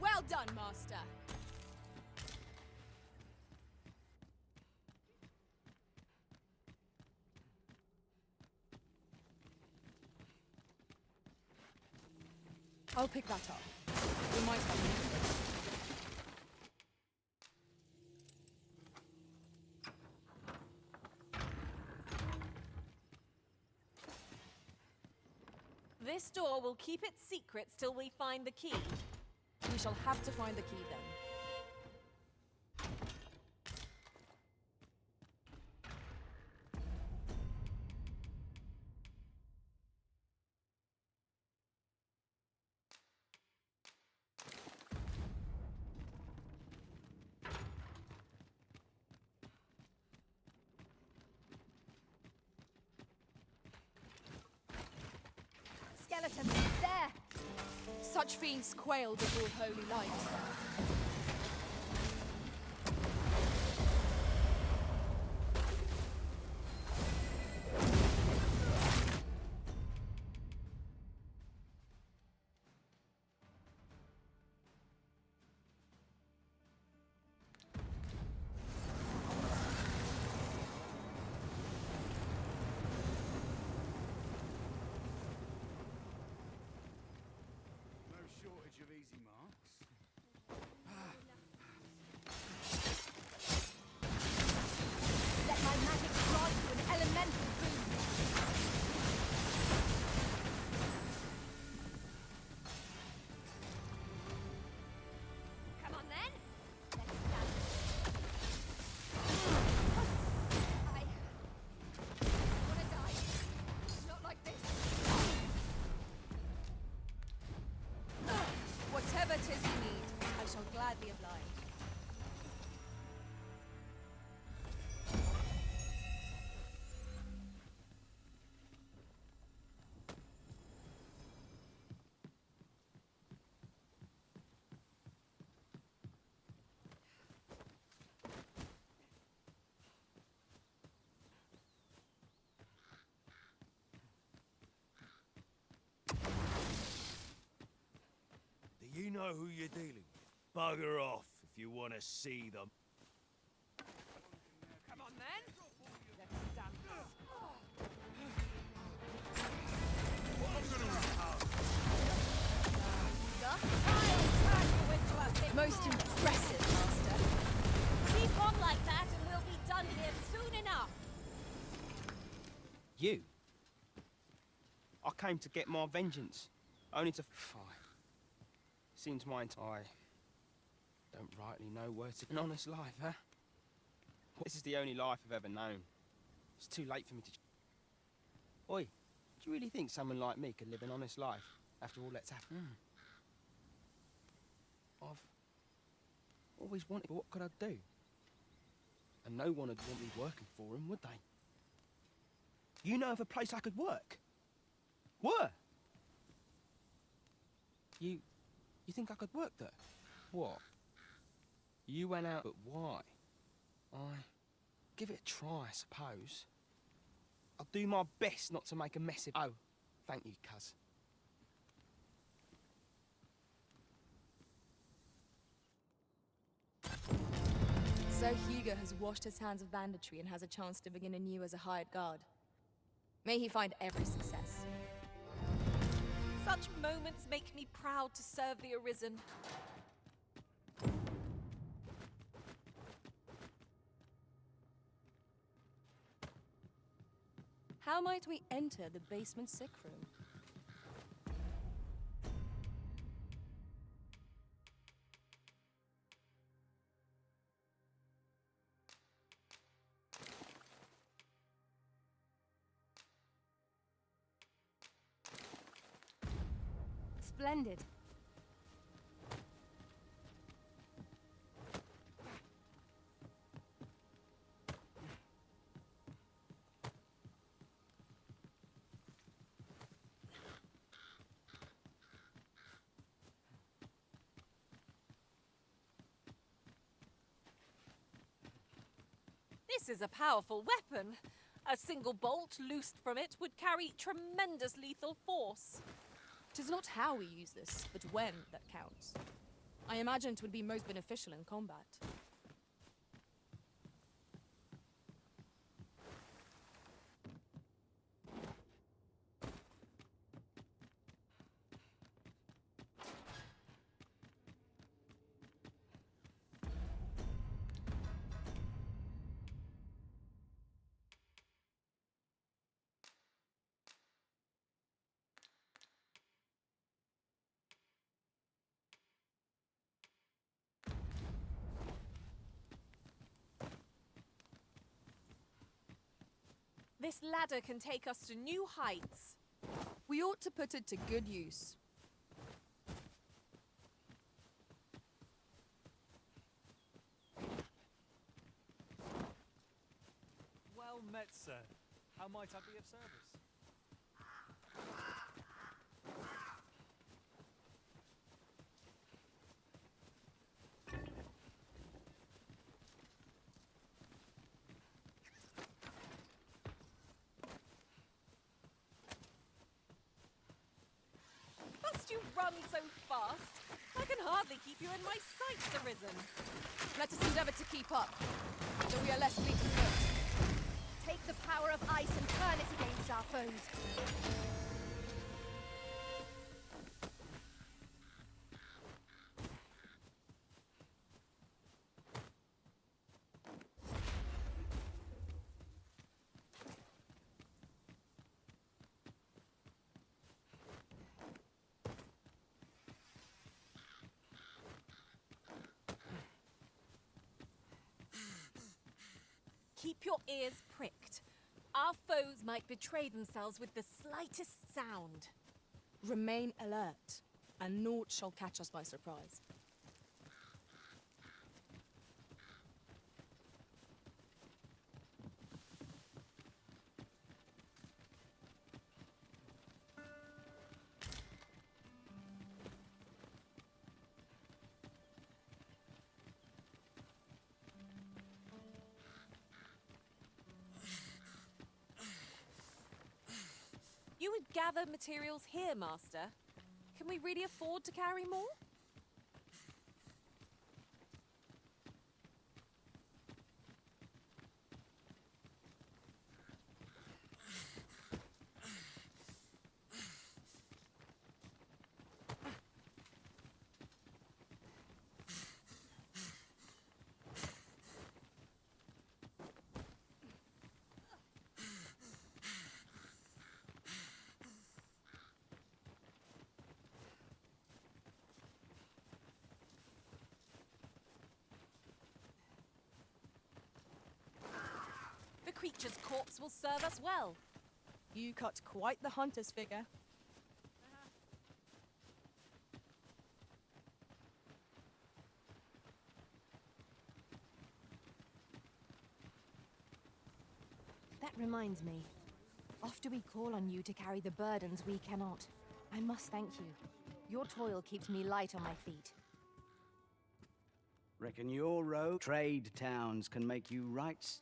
well done, Master. I'll pick that up. We might have need of it. This door will keep its secrets till we find the key. We shall have to find the key then. Skeletons, there! Such fiends quail before holy light. Shortage of easy marks. Let my magic grant you an elemental boon. Come on then. Let's go. I wanna die. Not like this. Whatever 'tis you need, I shall gladly oblige. Do you know who you're dealing with? Bugger off if you want to see them. Come on then. Let's dance. Most impressive, Master. Keep on like that and we'll be done here soon enough. You? I came to get my vengeance, only to... Fine. Seems mine. I don't rightly know where to... An honest life, huh? This is the only life I've ever known. It's too late for me to... Oi, do you really think someone like me could live an honest life after all that's happened? I've always wanted, but what could I do? And no one would want me working for him, would they? You know of a place I could work? Work? You think I could work there? What? You went out, but why? Give it a try, I suppose. I'll do my best not to make a mess of... Oh, thank you, cuz. Sir Hugo has washed his hands of banditry and has a chance to begin anew as a hired guard. May he find every success. Such moments make me proud to serve the Arisen. How might we enter the basement sick room? Splendid. This is a powerful weapon. A single bolt loosed from it would carry tremendous lethal force. 'Tis not how we use this, but when that counts. I imagine 'twould be most beneficial in combat. This ladder can take us to new heights. We ought to put it to good use. Well met, sir. How might I be of service? Must you run so fast? I can hardly keep you in my sights, Arisen. Let us endeavor to keep up, though we are less fleet of foot. Take the power of ice and turn it against our foes. Keep your ears pricked. Our foes might betray themselves with the slightest sound. Remain alert, and naught shall catch us by surprise. You would gather materials here, Master. Can we really afford to carry more? The creature's corpse will serve us well. You cut quite the hunter's figure. That reminds me. Oft do we call on you to carry the burdens we cannot. I must thank you. Your toil keeps me light on my feet. Reckon your road trade towns can make you right.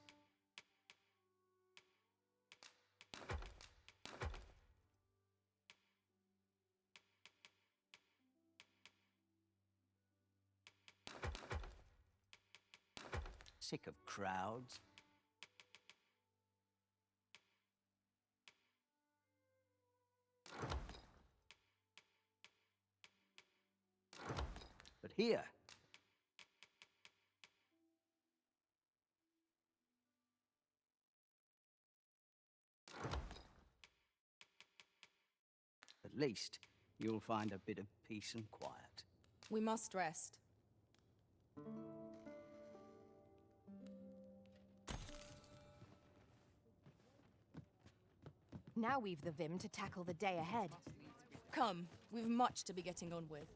Sick of crowds. But here, least, you'll find a bit of peace and quiet. We must rest. Now we've the vim to tackle the day ahead. Come, we've much to be getting on with.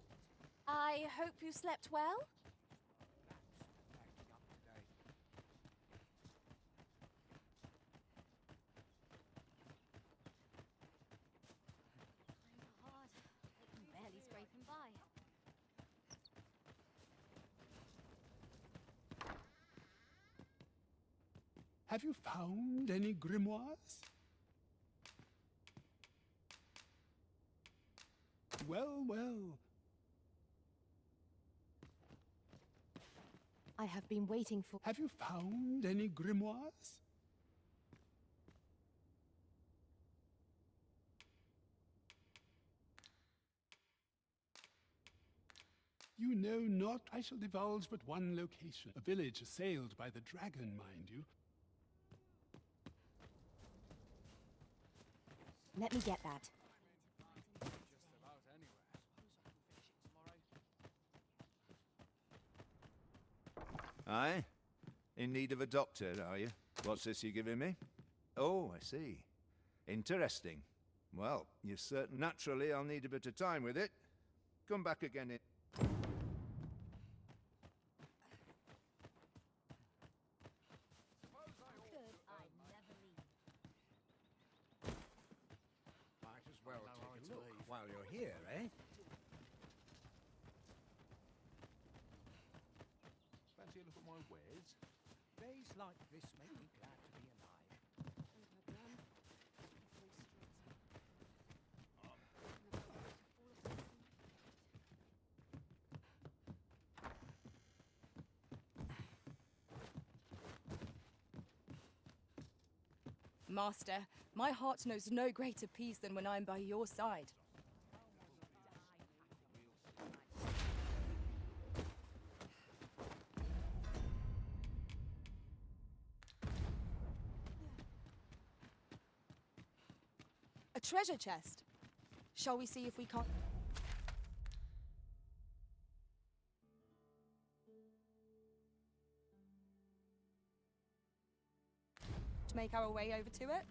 I hope you slept well? Hard. Barely scraping by. Have you found any grimoires? Well, well. I have been waiting for... Have you found any grimoires? You know not. I shall divulge but one location. A village assailed by the dragon, mind you. Let me get that. Aye? In need of a doctor, are you? What's this you're giving me? Oh, I see. Interesting. Well, you're certain. Naturally, I'll need a bit of time with it. Come back again in... Might as well take a look while you're here, eh? Fancy a look at my wares? Days like this make me glad to be alive. Master, my heart knows no greater peace than when I'm by your side. A treasure chest. Shall we see if we can't... make our way over to it?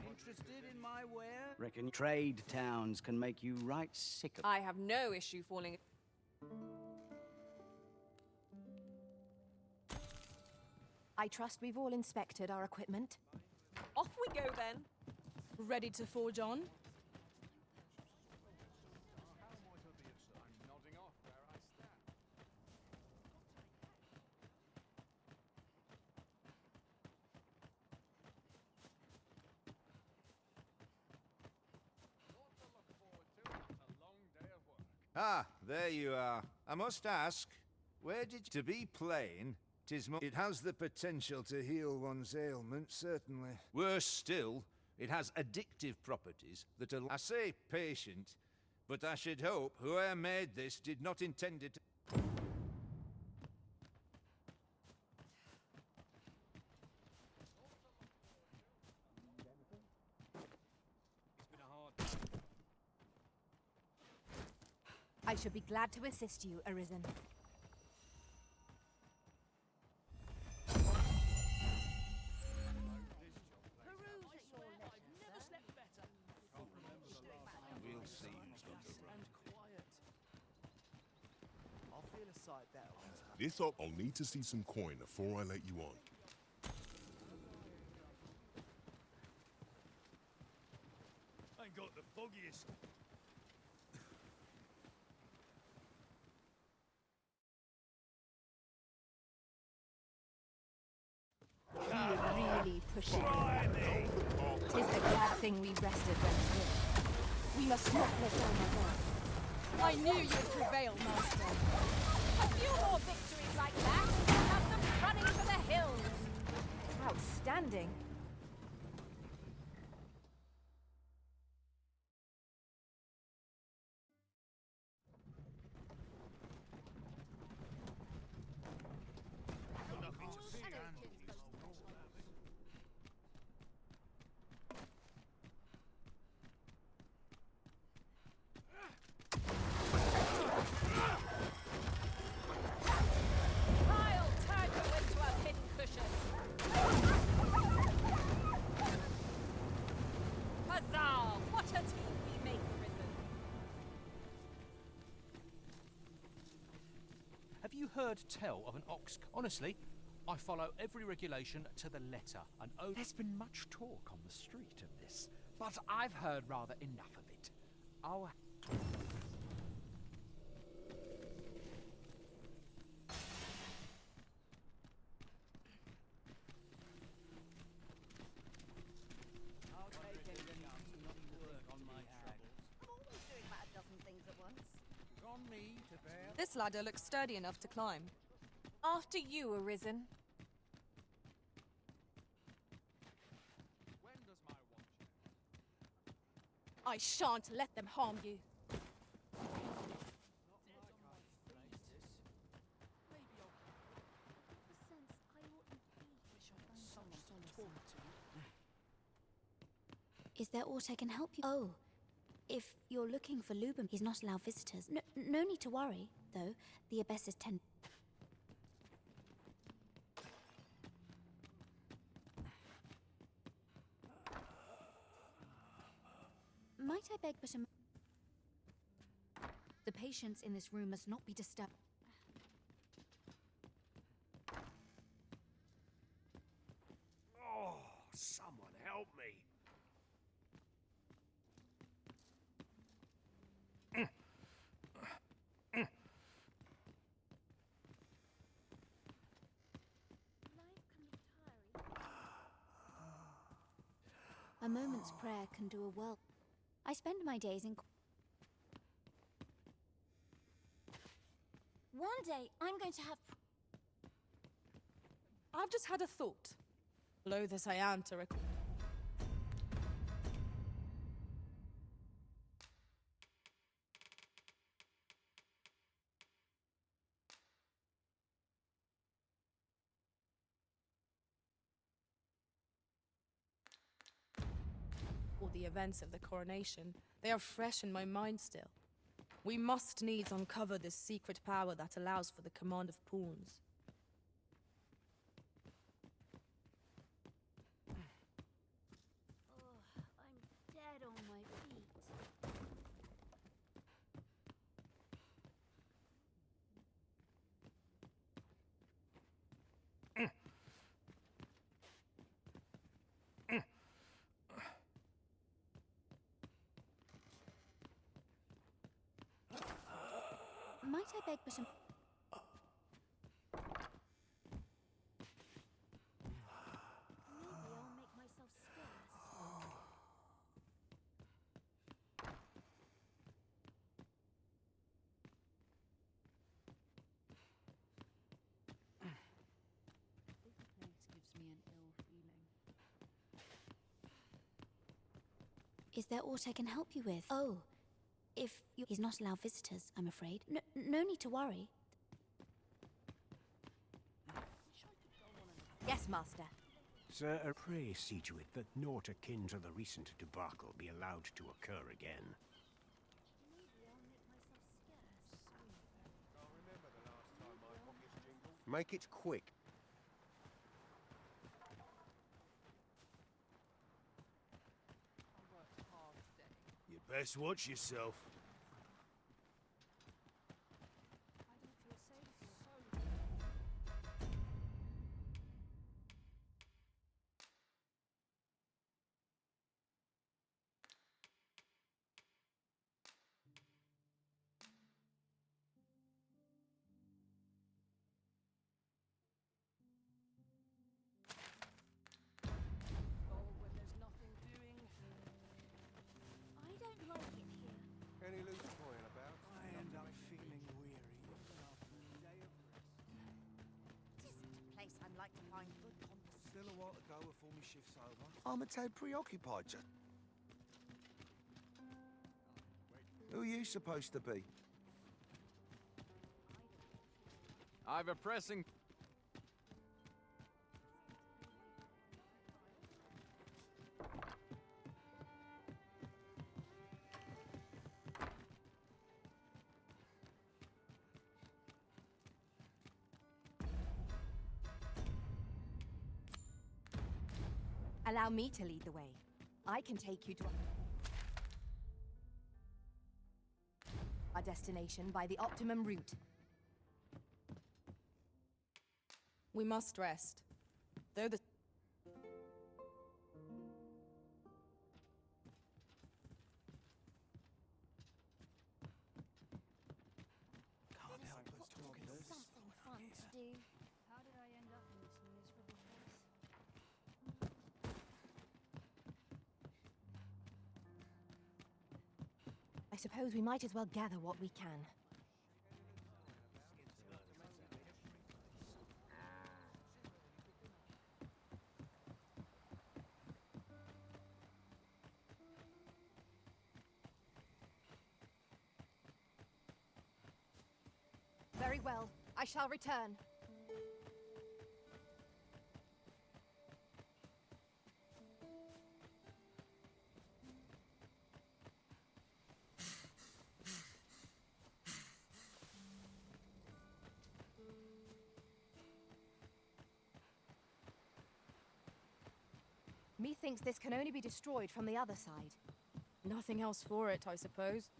Interested in my ware? Reckon trade towns can make you right sick of... I have no issue falling... I trust we've all inspected our equipment. Off we go then. Ready to forge on? Ah, there you are. I must ask, where did you... To be plain, it has the potential to heal one's ailments, certainly. Worse still, it has addictive properties that are... I say patient, but I should hope whoever made this did not intend it... I should be glad to assist you, Arisen. We'll see who's got the run. I'll feel a sight better. This up, I'll need to see some coin before I let you on. I ain't got the foggiest. You really push it. Tis a glad thing we rested when here. We must not let go of our work. I knew you'd prevail, Master. A few more victories like that, and we'll have them running for the hills. Outstanding. heard tell of an ox? Honestly, I follow every regulation to the letter. And There's been much talk on the street of this, but I've heard rather enough of it. I'll... This ladder looks sturdy enough to climb. After you, Arisen. I shan't let them harm you. Is there aught I can help you? Oh, if you're looking for Lubum, he's not allowed visitors. No need to worry, though. The abyss is Might I beg but the patients in this room must not be disturbed. Oh, someone help me. A moment's prayer can do a world. I spend my days in... One day, I'm going to have... I've just had a thought. Loath as I am to record. Or the events of the coronation. They are fresh in my mind still. We must needs uncover this secret power that allows for the command of pawns. I'm dead on my feet. Might I beg for some... Maybe I'll make myself scarce. This place gives me an ill feeling. Is there aught I can help you with? Oh, if you... He's not allowed visitors, I'm afraid. No need to worry. Yes, Master. Sir, pray see to it that naught akin to the recent debacle be allowed to occur again. Make it quick. You best watch yourself. I don't like it here. Any loose coin about? I end up feeling weary even after a day of rest. It isn't a place I'd like to find good conversation. Still a while to go before my shift's over. I'm a tad preoccupied, just... Who are you supposed to be? I've a pressing... Allow me to lead the way. I can take you to our destination by the optimum route. We must rest. Though the... Something fun to do. How did I end up in this miserable place? I suppose we might as well gather what we can. Very well. I shall return. Methinks this can only be destroyed from the other side. Nothing else for it, I suppose.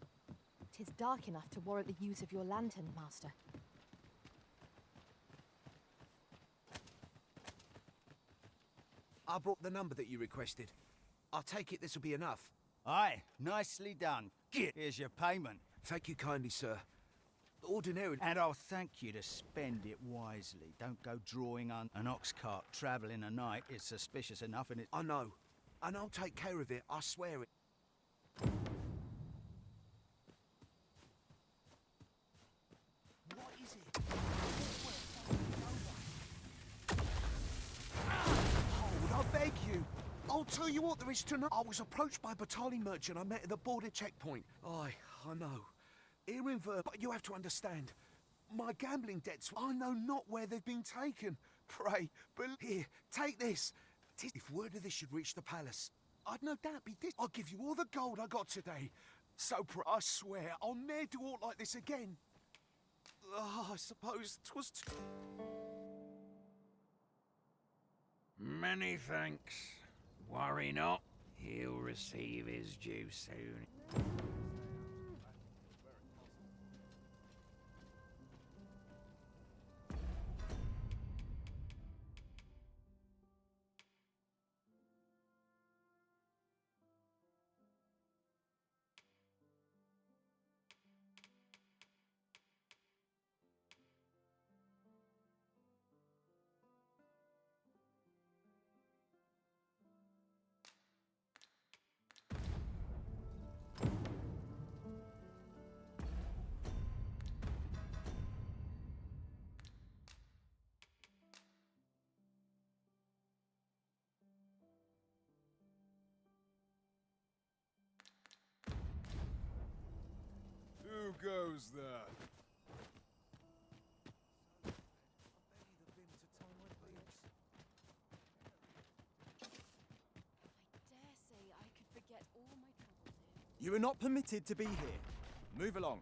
'Tis dark enough to warrant the use of your lantern, Master. I brought the number that you requested. I take it this will be enough. Aye, nicely done. Here's your payment. Thank you kindly, sir. Ordinarily... And I'll thank you to spend it wisely. Don't go drawing on an ox cart travelling a night. It's suspicious enough and it... I know. And I'll take care of it, I swear it. What is it? Hold, I beg you. I'll tell you what there is to know. I was approached by a battalion merchant I met at the border checkpoint. I know. Here in Ver, but you have to understand. My gambling debts, I know not where they've been taken. Pray, but here, take this. If word of this should reach the palace, I'd no doubt be this. I'll give you all the gold I got today. So I swear, I'll ne'er do aught like this again. Oh, I suppose 'twas Many thanks. Worry not, he'll receive his due soon. Who goes there? You are not permitted to be here. Move along.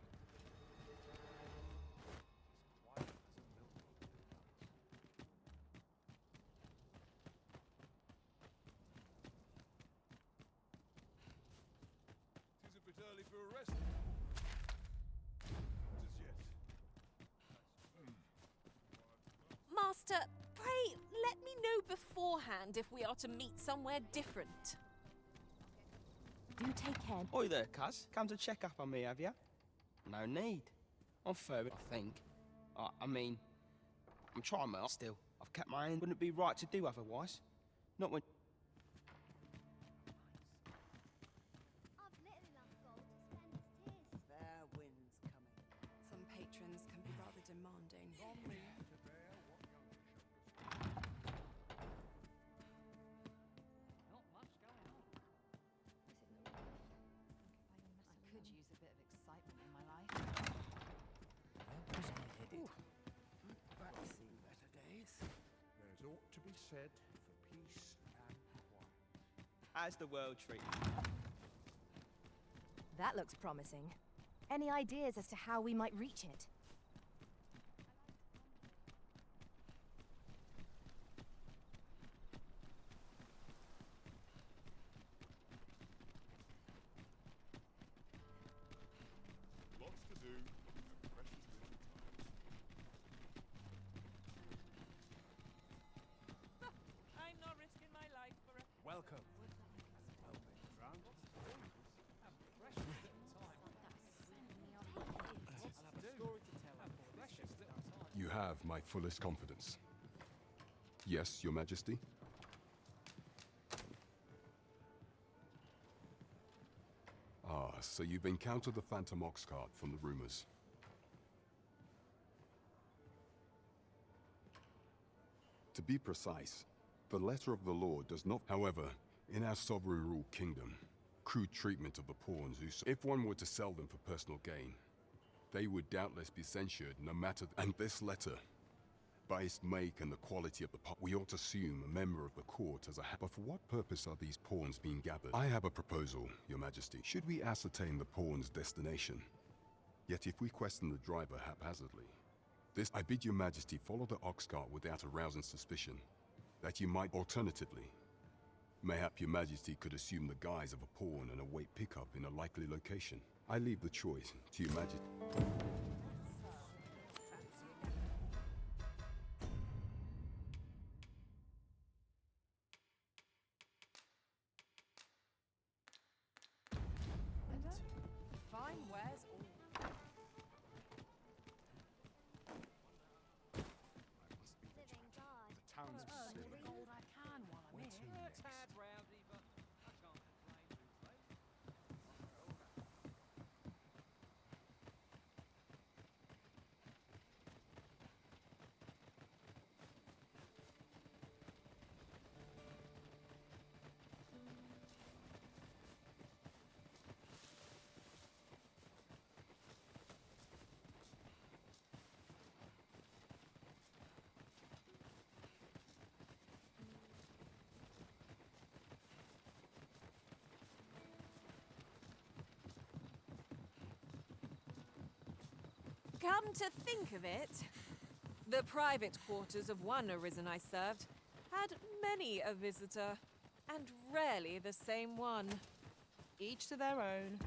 Tis a bit early for a rest. Just yet. Master, pray, let me know beforehand if we are to meet somewhere different. Do take care. Oi there, cuz. Come to check up on me, have ya? No need. I'm fair, I think. I mean, I'm trying my still. I've kept my hand. Wouldn't it be right to do otherwise? Not when... Fair winds coming. Some patrons can be rather demanding. I could use a bit of excitement in my life. But seen better days. There's ought to be said for peace and quiet. How's the world treating you? That looks promising. Any ideas as to how we might reach it? Lots to do, and precious little time. have my fullest confidence. Yes, Your Majesty? Ah, so you've encountered the Phantom Oxcart from the rumors. To be precise, the letter of the law does not. However, in our sovereign-ruled kingdom, crude treatment of the pawns if one were to sell them for personal gain, they would doubtless be censured no matter. And this letter, by its make and the quality of the we ought to assume a member of the court as a. But for what purpose are these pawns being gathered? I have a proposal, Your Majesty. Should we ascertain the pawn's destination? Yet if we question the driver haphazardly, I bid Your Majesty follow the ox cart without arousing suspicion, that you might alternatively. Mayhap Your Majesty could assume the guise of a pawn and await pickup in a likely location. I leave the choice to Your Majesty. Fine wares all. Living God. The town's Earn all the silly. gold I can while I'm here. Tad rowdy, but I can't complain, truthfully. Come to think of it, the private quarters of one arisen I served had many a visitor, and rarely the same one. Each to their own.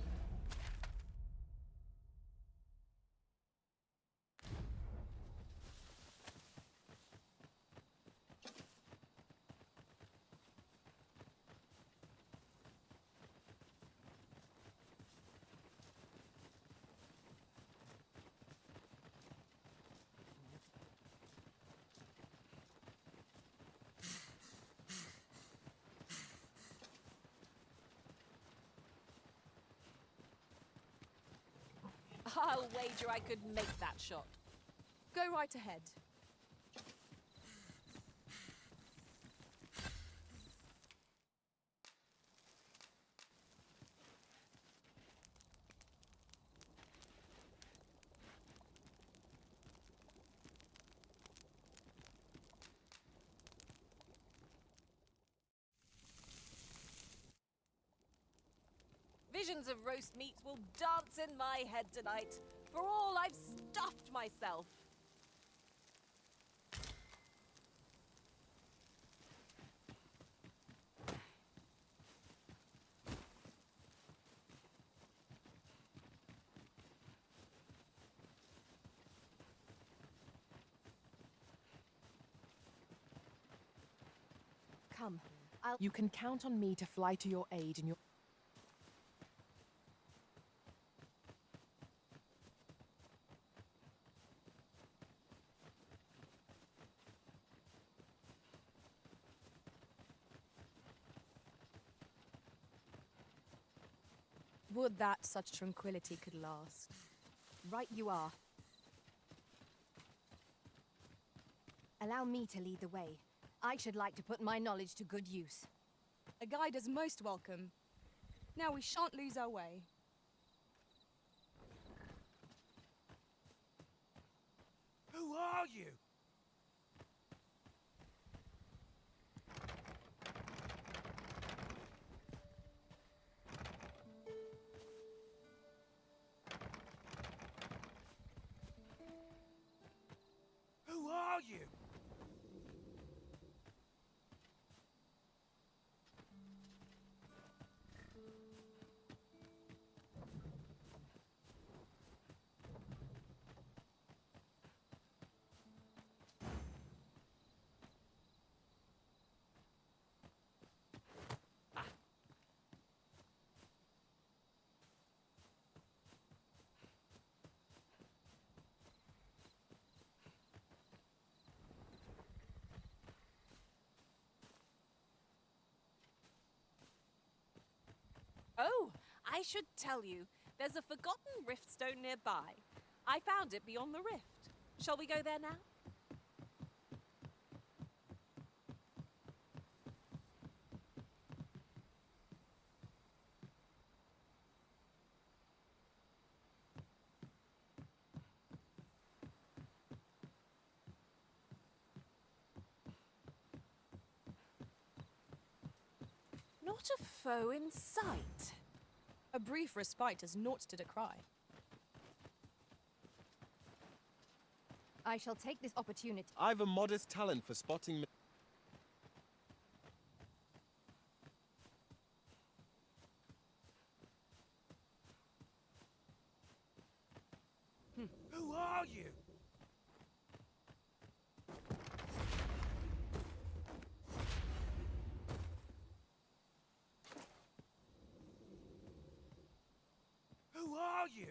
I'll wager I could make that shot. Go right ahead. Visions of roast meat will dance in my head tonight, for all I've stuffed myself. Come, You can count on me to fly to your aid in your... Would that such tranquility could last. Right you are. Allow me to lead the way. I should like to put my knowledge to good use. A guide is most welcome. Now we shan't lose our way. Who are you? Who are you? I should tell you, there's a forgotten rift stone nearby. I found it beyond the rift. Shall we go there now? Not a foe in sight. A brief respite is naught to decry. I shall take this opportunity. I've a modest talent for spotting. Who are you? Who are you?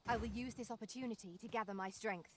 I will use this opportunity to gather my strength.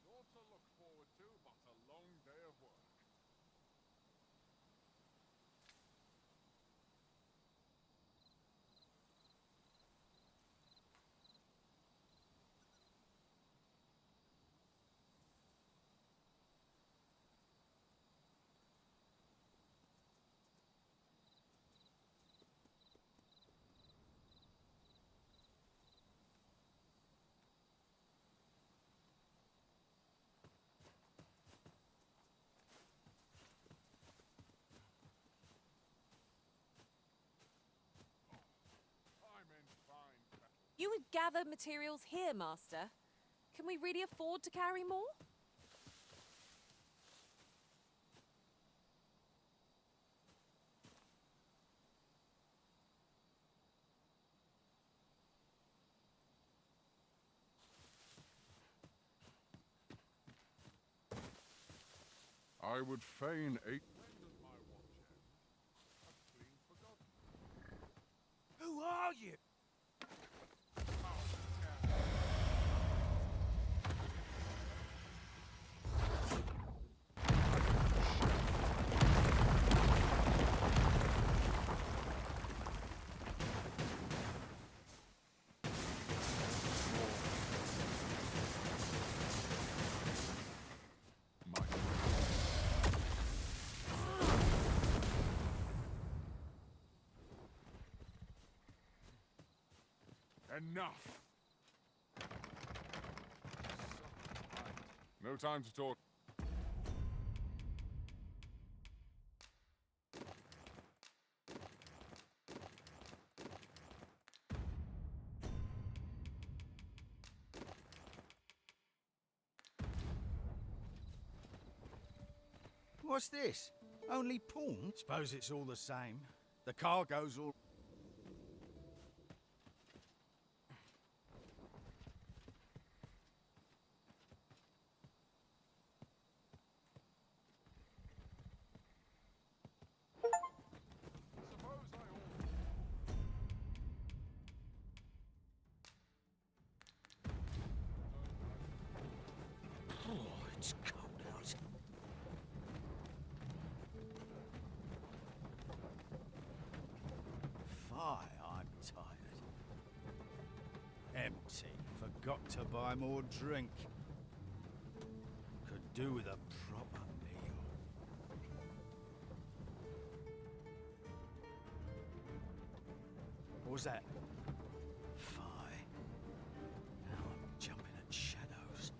Naught to look forward to, but a long day of work. You would gather materials here, Master. Can we really afford to carry more? I would fain aid. Who are you? Enough! No time to talk. What's this? Only pawn? Suppose it's all the same. The cargo's all... Oh, it's cold out. Fie, I'm tired. Empty. Forgot to buy more drink. Could do with a proper meal. What was that? Fie. Now I'm jumping at shadows.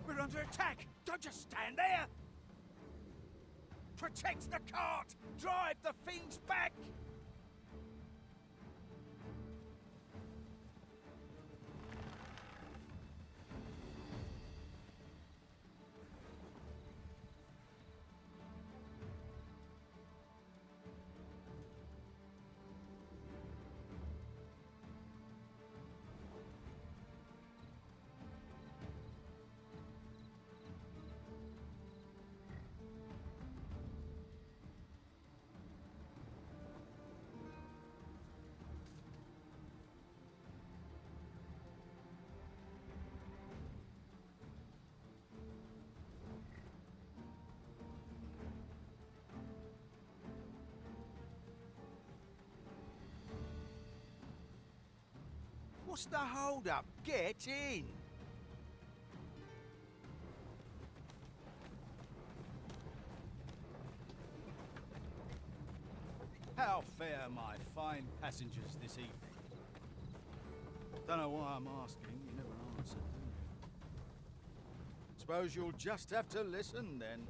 We're under attack! Don't just stand there! Protect the cart! Drive the fiends back! What's the hold-up? Get in! How fare my fine passengers this evening? Don't know why I'm asking, you never answer, do you? Suppose you'll just have to listen then.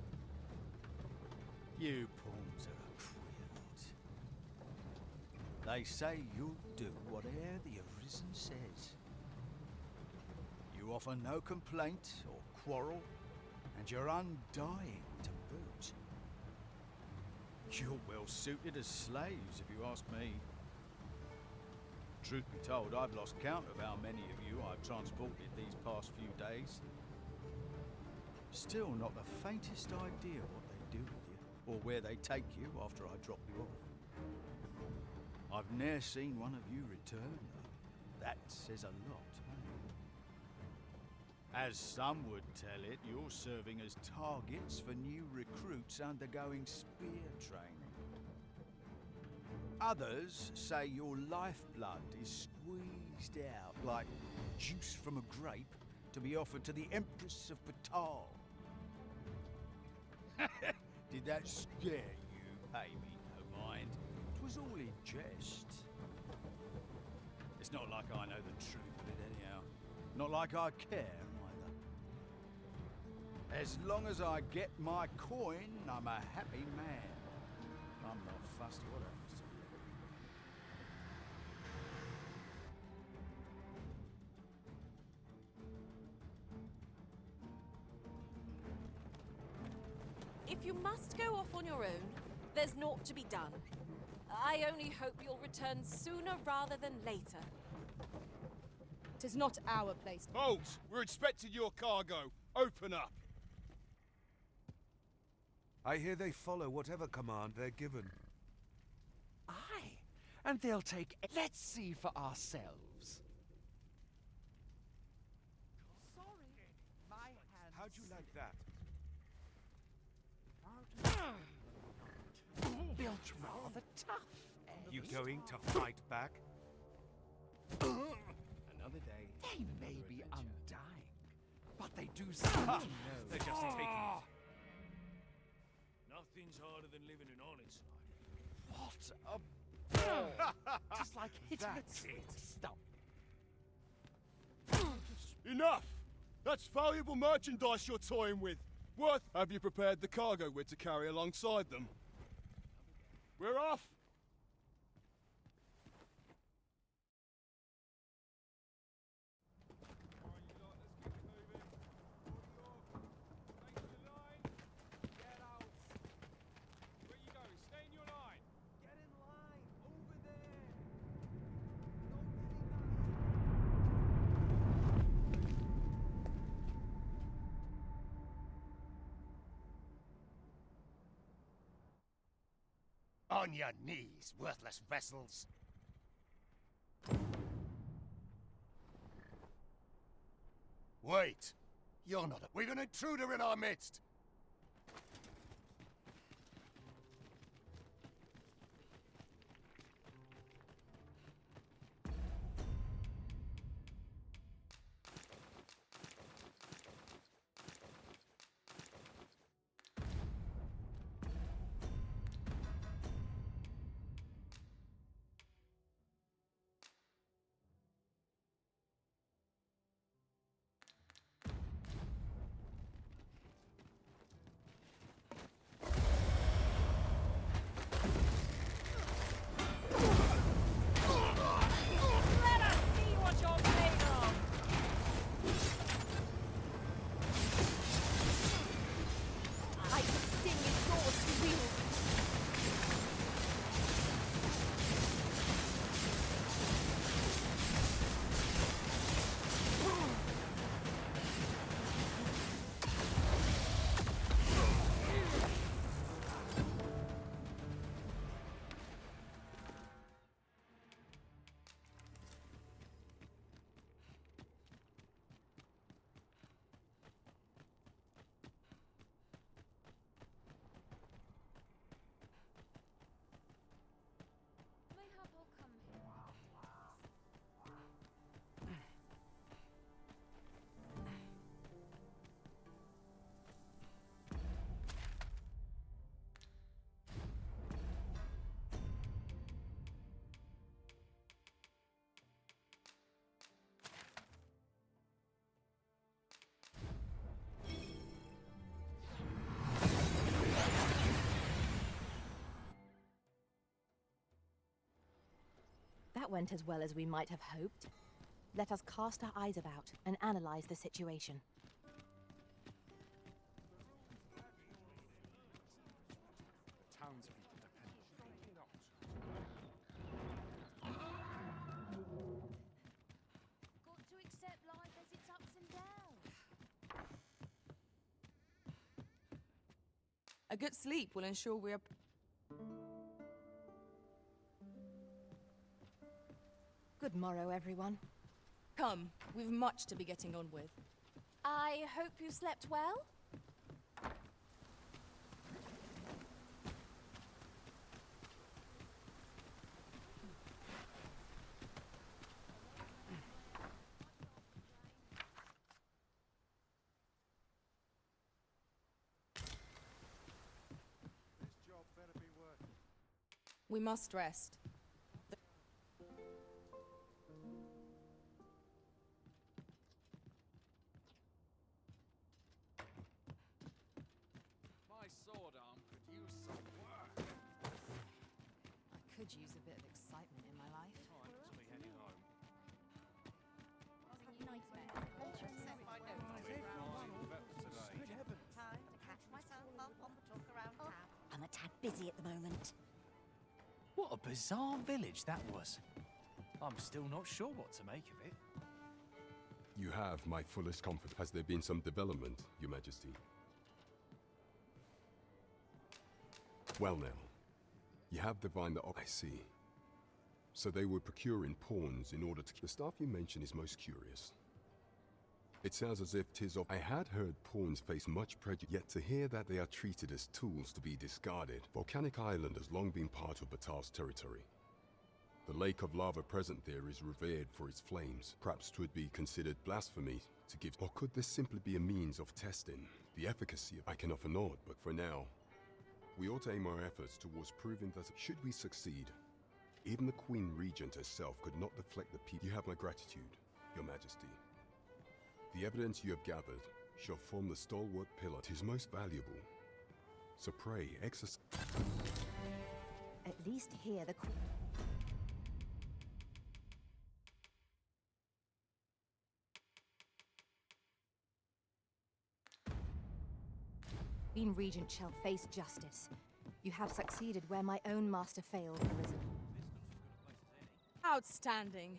You pawns are a queer lot. They say you'll do whate'er the arisen says. You offer no complaint or quarrel, and you're undying to boot. You're well suited as slaves, if you ask me. Truth be told, I've lost count of how many of you I've transported these past few days. Still not the faintest idea what they do with you, or where they take you after I drop you off. I've ne'er seen one of you return, though. That says a lot. As some would tell it, you're serving as targets for new recruits undergoing spear training. Others say your lifeblood is squeezed out like juice from a grape to be offered to the Empress of Batal. Did that scare you? Pay me no mind. 'Twas all in jest. It's not like I know the truth of it anyhow. Not like I care either. As long as I get my coin, I'm a happy man. I'm not fussed what happens to me. If you must go off on your own, there's naught to be done. I only hope you'll return sooner rather than later. 'Tis not our place. Halt! We're expecting your cargo. Open up. I hear they follow whatever command they're given. Aye, and they'll take... Let's see for ourselves. Sorry, my hands... How'd you like that? Built rather tough, eh? You going to fight back? Another day. They may be undying, but they do seem to know. They're just taking it. Nothing's harder than living an honest What a ball! Just like hitting That's a it. stump. Enough! That's valuable merchandise you're toying with. What have you prepared the cargo with to carry alongside them? We're off! On your knees, worthless vessels. Wait! You're not a... We've an intruder in our midst! That went as well as we might have hoped. Let us cast our eyes about and analyze the situation. The townspeople depend. Got to accept life as its ups and downs. A good sleep will ensure we are... Good morrow, everyone. Come, we've much to be getting on with. I hope you slept well? This job better be worth it. We must rest. My sword arm could use some work. I could use a bit of excitement in my life. Time to be heading home. Good heavens. Time to catch myself up on the talk around town. I'm a tad busy at the moment. What a bizarre village that was. I'm still not sure what to make of it. You have my fullest confidence. Has there been some development, Your Majesty? Well now, you have divined the I see. So they were procuring pawns in order to... The stuff you mention is most curious. It sounds as if 'tis of... I had heard pawns face much prejudice, yet to hear that they are treated as tools to be discarded. Volcanic Island has long been part of Batal's territory. The lake of lava present there is revered for its flames. Perhaps 'twould be considered blasphemy to give... Or could this simply be a means of testing the efficacy of... I can offer naught, but for now, we ought to aim our efforts towards proving that should we succeed, even the Queen Regent herself could not deflect the people. You have my gratitude, Your Majesty. The evidence you have gathered shall form the stalwart pillar. 'Tis most valuable. So pray, exercise... At least here the Queen Regent shall face justice. You have succeeded where my own master failed, Arisen. Outstanding.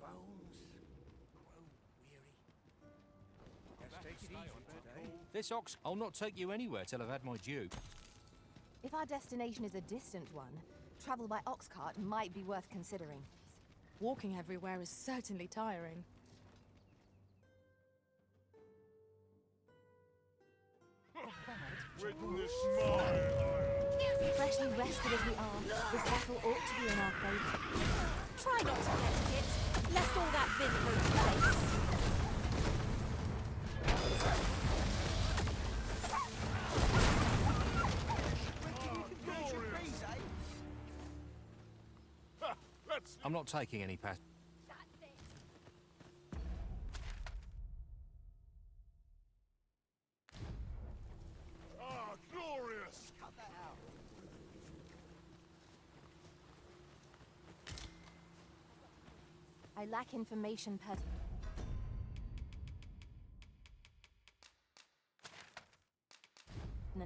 bones grow weary. Just take it easy today. This ox, I'll not take you anywhere till I've had my due. If our destination is a distant one, travel by ox cart might be worth considering. Walking everywhere is certainly tiring. Witness mine. Freshly rested as we are, this battle ought to be in our favour. Try not to get hit, lest all that vim go to waste. I'm not taking any pass. Ah, glorious! Cut that out. I lack information pertinent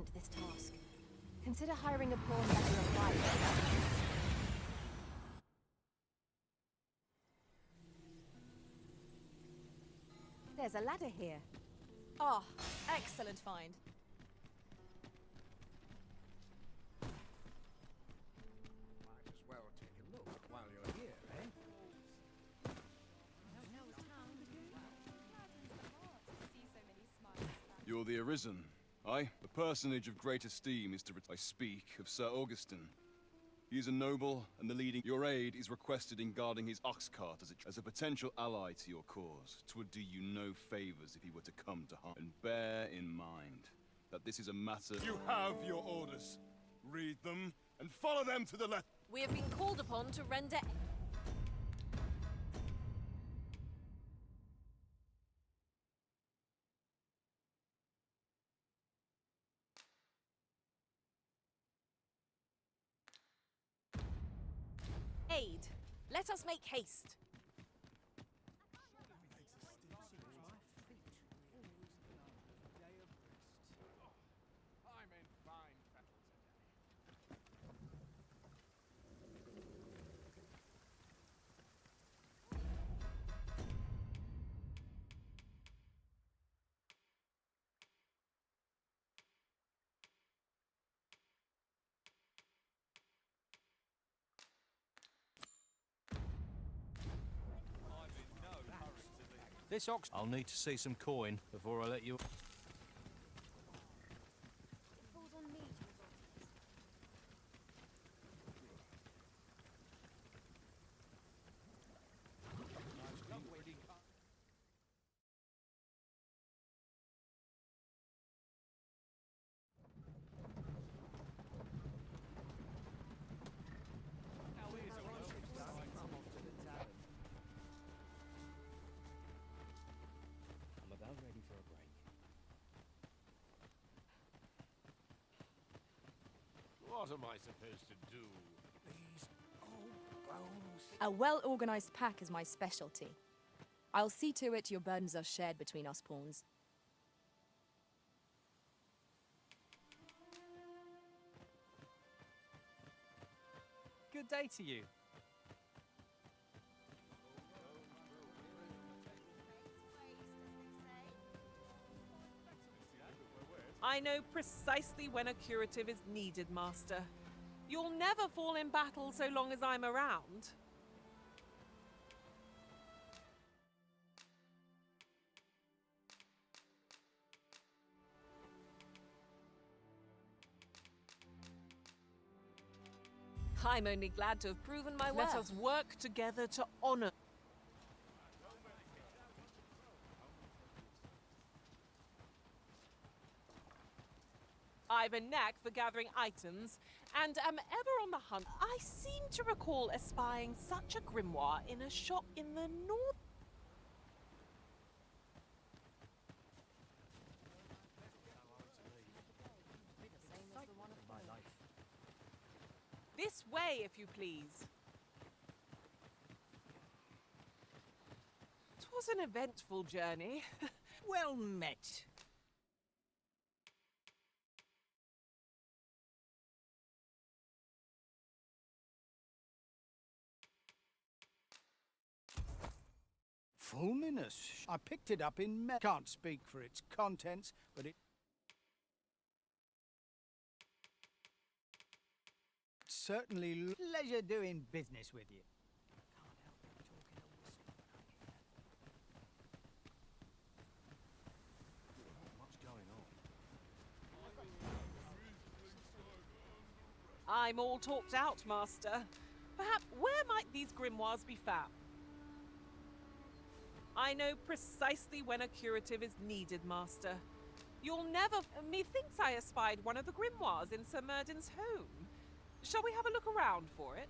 to this task. Consider hiring a pawn that will apply. There's a ladder here. Ah, excellent find. Might as well take a look while you're here, eh? You're the Arisen. I, the personage of great esteem, is to I speak of Sir Augustin. He is a noble, and the leading. Your aid is requested in guarding his ox cart as a potential ally to your cause. 'Twould do you no favors if he were to come to harm. And bear in mind that this is a matter. You have your orders. Read them and follow them to the letter. We have been called upon to render... aid. Let us make haste. I'm in fine fettle today. This ox, I'll need to see some coin before I let you. I'm about ready for a break. What am I supposed to do? These old bones. A well-organized pack is my specialty. I'll see to it your burdens are shared between us pawns. Good day to you. I know precisely when a curative is needed, Master. You'll never fall in battle so long as I'm around. I'm only glad to have proven my Let worth. us work together to honor. I've a knack for gathering items, and am ever on the hunt. I seem to recall espying such a grimoire in a shop in the north. This way, if you please. 'Twas an eventful journey. Well met. Fulminous. I picked it up in Can't speak for its contents, but it certainly leisure doing business with you. I'm all talked out, Master. Perhaps where might these grimoires be found? I know precisely when a curative is needed, Master. You'll never... Methinks I espied one of the grimoires in Sir Murden's home. Shall we have a look around for it?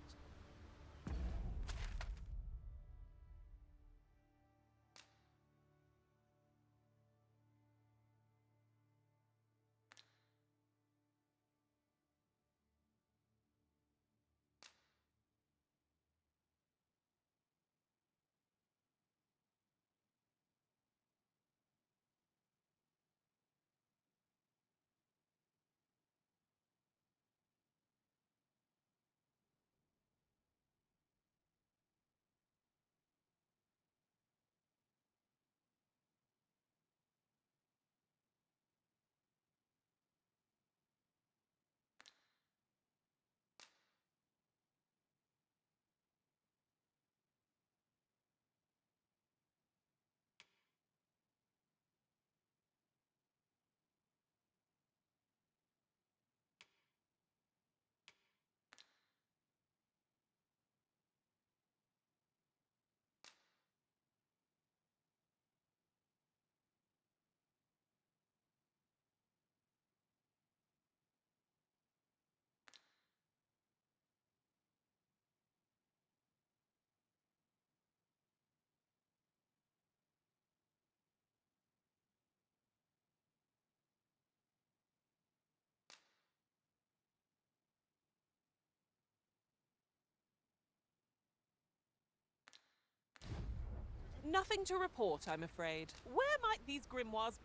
Nothing to report, I'm afraid. Where might these grimoires...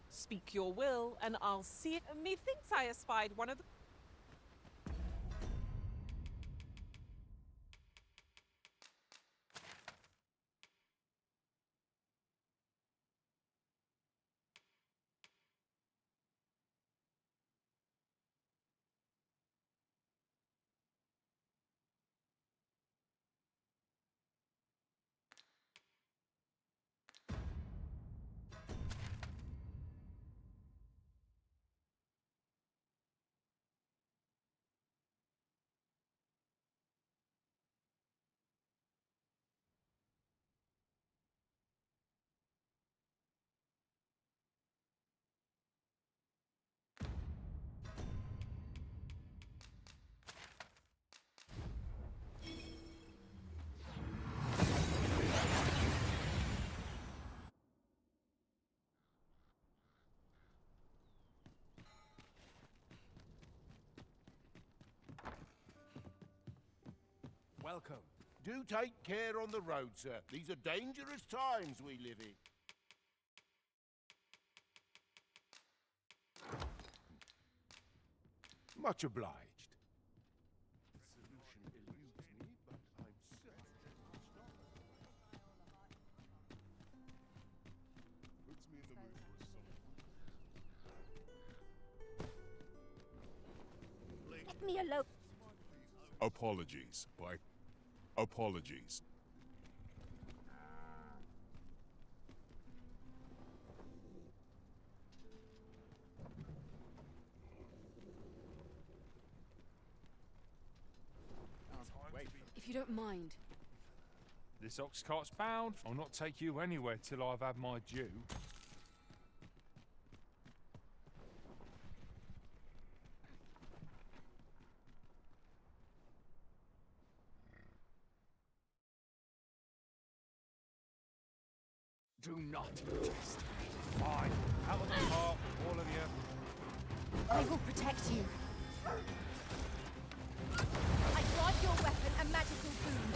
Speak your will, and I'll see it. Methinks I espied one of the... Welcome. Do take care on the road, sir. These are dangerous times we live in. Much obliged. The solution eludes me, but I'm certain it will stop. Puts me in the mood for a song. Let me alone. Apologies, apologies. If you don't mind. This ox cart's bound. I'll not take you anywhere till I've had my due. Do not test me. Fine. Out of the cart, all of you. I will protect you. I grant your weapon a magical boon.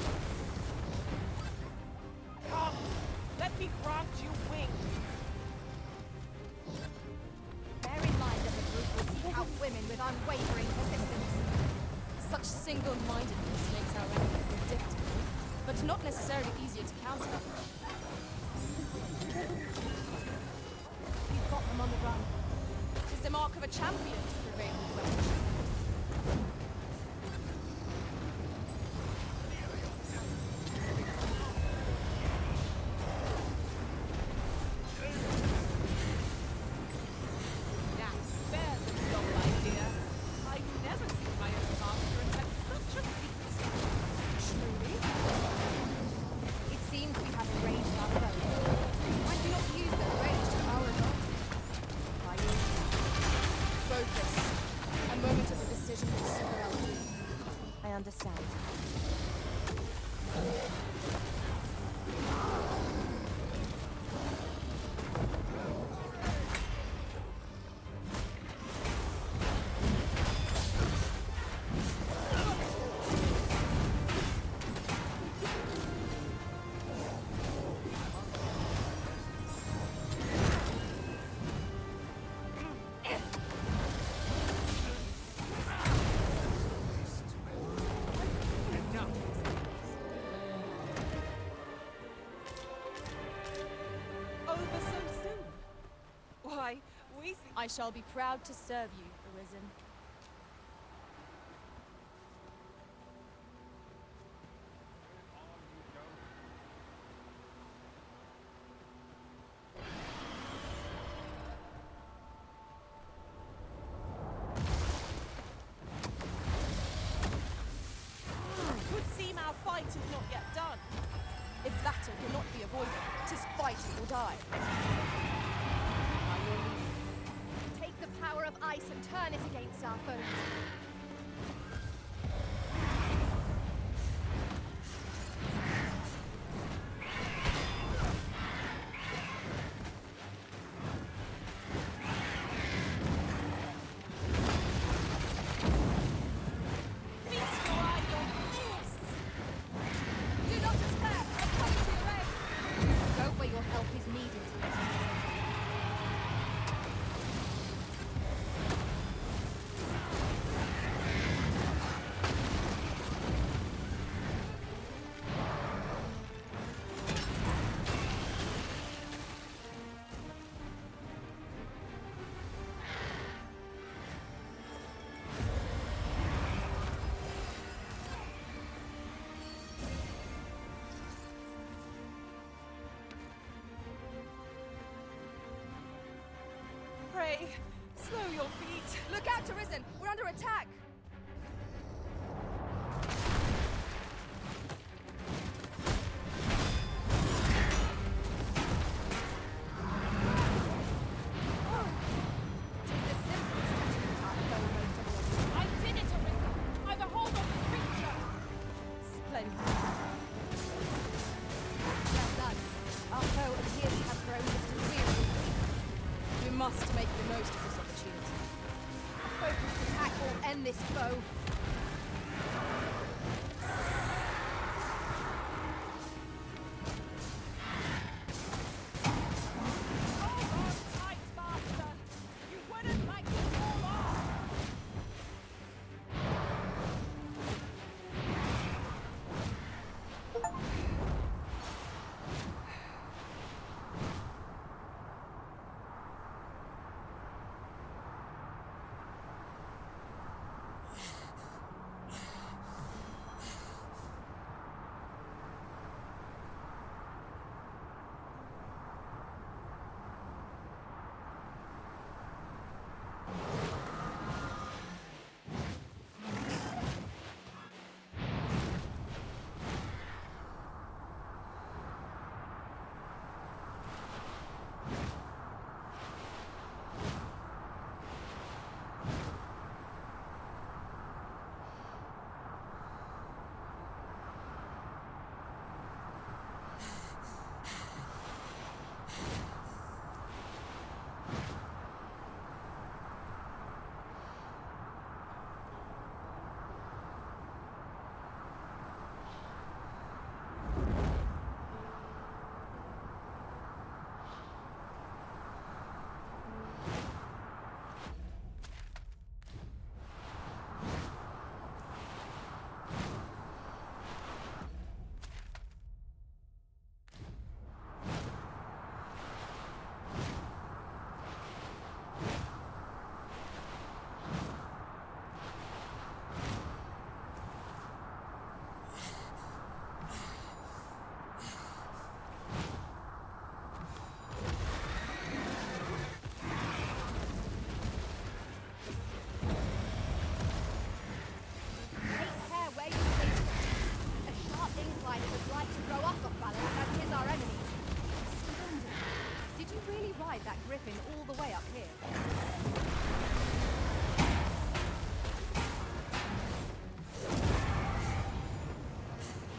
Come, let me grant you wings. Bear in mind that the group will seek out women with unwavering persistence. Such single-mindedness makes our enemy predictable. But but not necessarily easier to counter. We've got them on the run. It is the mark of a champion to prevail with range. I shall be proud to serve you, Arisen. It would seem our fight is not yet done. If battle cannot be avoided, 'tis fight or die. The power of ice and turn it against our foes. Feast your eyes on this! Do not despair! I'm coming to your aid! Go where your help is needed. Pray, slow your feet. Look out, Arisen! We're under attack! I did it, Arisen! I've a hold on the creature! Splendid. Well done. Our foe appears to have grown distant. We must make the most of this opportunity. A focused attack will end this foe. Hold on tight, master! You wouldn't like to fall off! with that griffin all the way up here.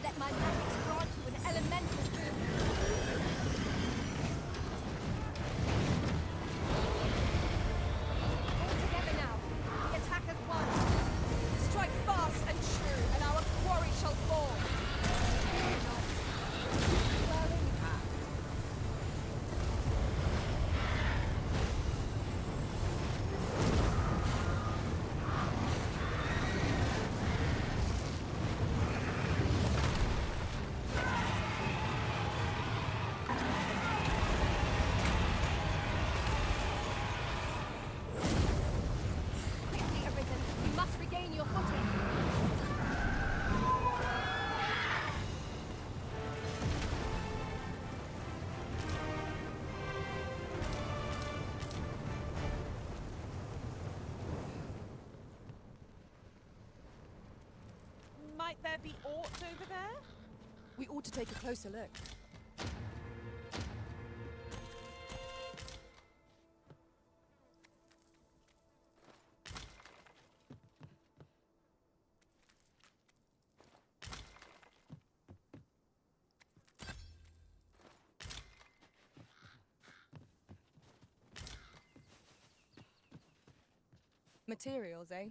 Let my magic grant you an elemental boon. All together now. The attack as one. Strike fast and true, and our quarry shall fall. Well in hand. Quickly, Arisen. You must regain your footing. Might there be aught over there? We ought to take a closer look. Materials, eh?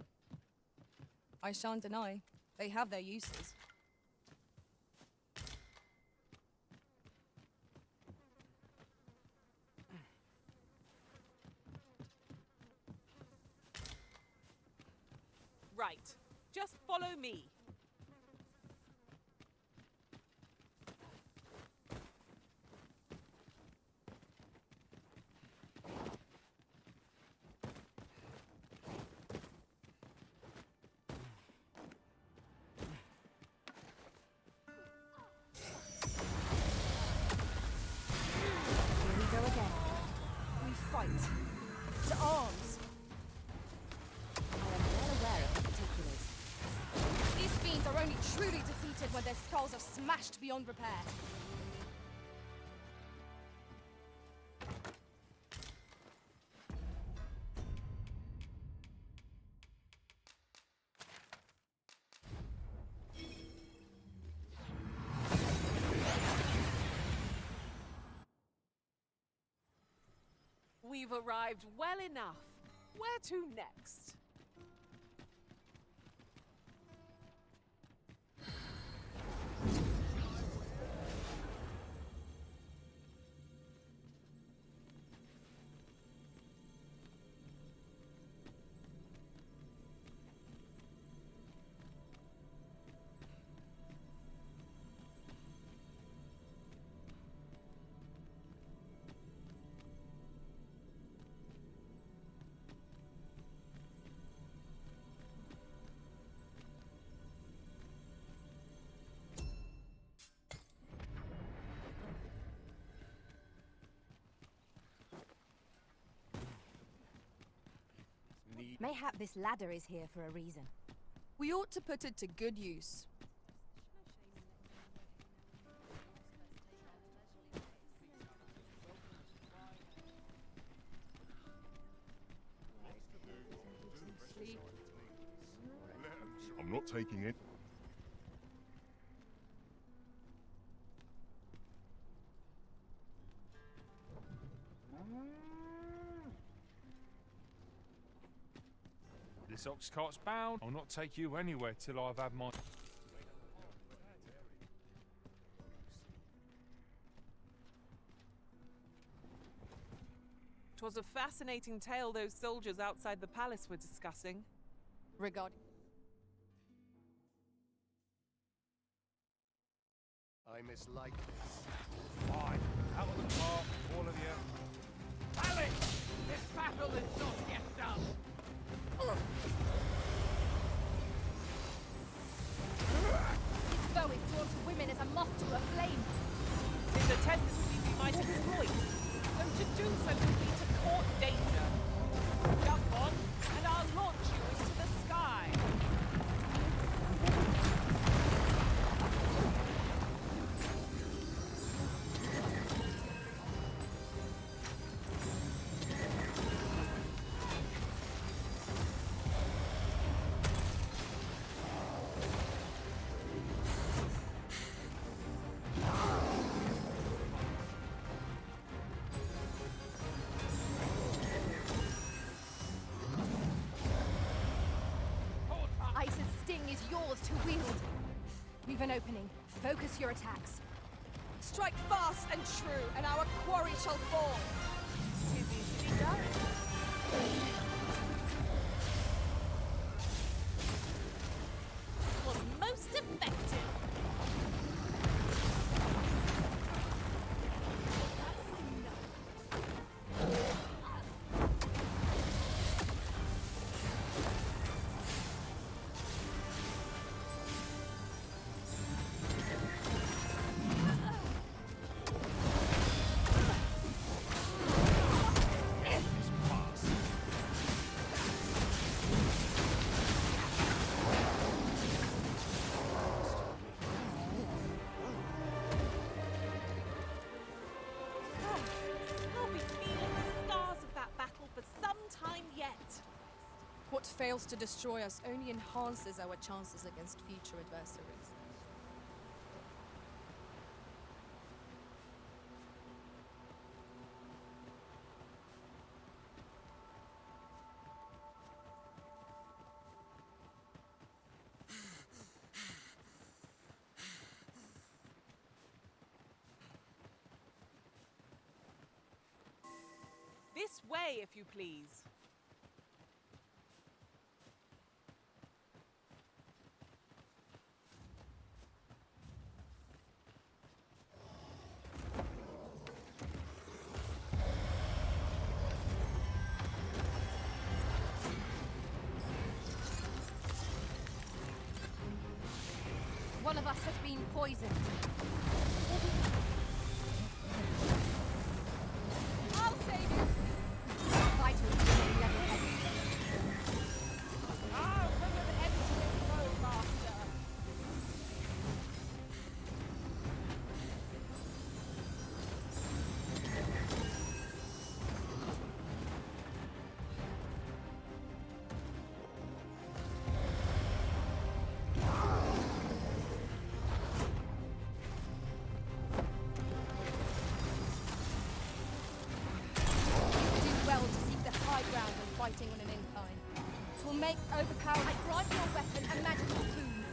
I shan't deny. They have their uses. Right. Just follow me. Here we go again. We fight. To arms! I am well aware of the particulars. These fiends are only truly defeated when their skulls are smashed beyond repair. We've arrived well enough. Where to next? Mayhap this ladder is here for a reason. We ought to put it to good use. I'm not taking it. This ox cart's bound. I'll not take you anywhere till I've had my... 'Twas a fascinating tale those soldiers outside the palace were discussing. Regarding... I mislike Fine. Out of the car, all of you. Alex! This battle is not yet done! His bow is drawn to women as a moth to a flame. His tendency we might exploit, though to do so would be to court danger. Jump on, and I'll launch you into the sky. yours to wield. We've an opening. Focus your attacks. Strike fast and true, and our quarry shall fall. 'Tis easily done. Was most effective. I'll be feeling the scars of that battle for some time yet. What fails to destroy us only enhances our chances against future adversaries. This way, if you please. One of us has been poisoned. I'll save you. Vitals remain level-headed. I'll put an end to this foe, master. Do well to seek the high ground when fighting on an incline. 'Twill make overpower. I grant your weapon a magical boon.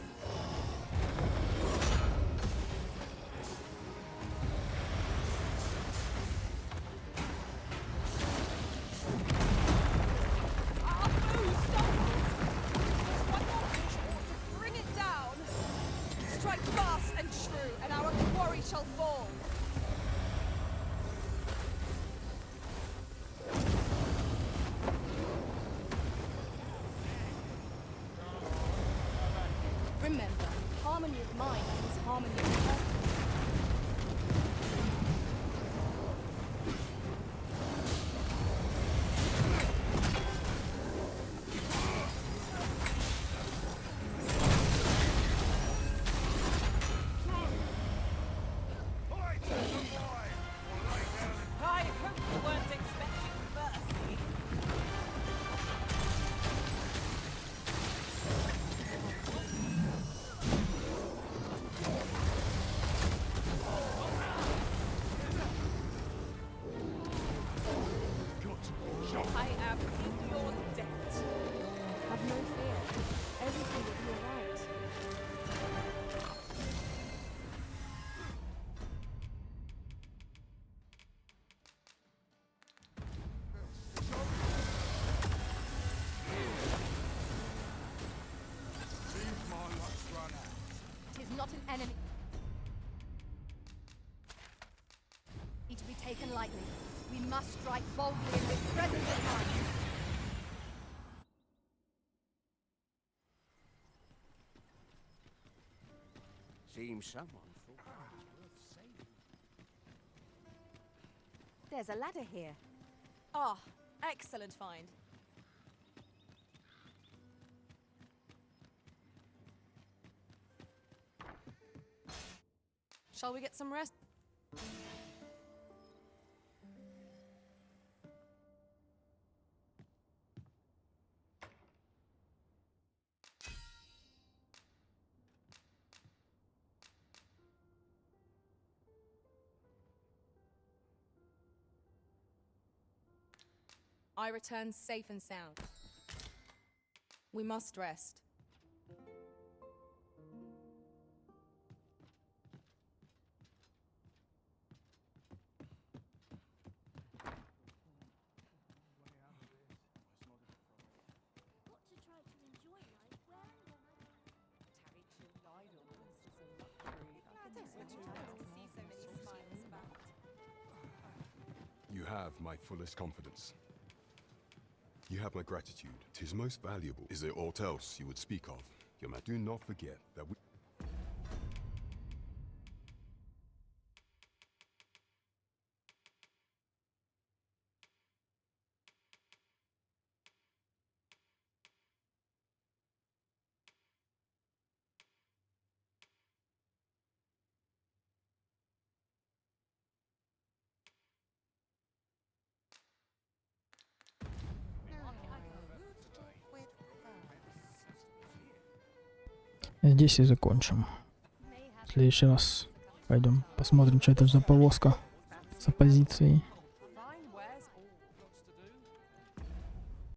Our foe stumbles. One more push ought to bring it down. Strike fast and true, and our quarry shall fall. Remember, harmony of mind means harmony of purpose. I hope you weren't expecting mercy. I am in your debt. Have no fear. Everything will be alright. Seems my luck's run out. Tis not an enemy. To be taken lightly. We must strike boldly and with presence of mind. Seems someone thought it was worth saving. There's a ladder here. Ah, excellent find. Shall we get some rest? I return safe and sound. We must rest. have my fullest confidence. You have my gratitude. 'Tis most valuable. Is there aught else you would speak of? Your man, do not forget that we... Здесь и закончим. В следующий раз пойдем посмотрим, что это за повозка с оппозицией.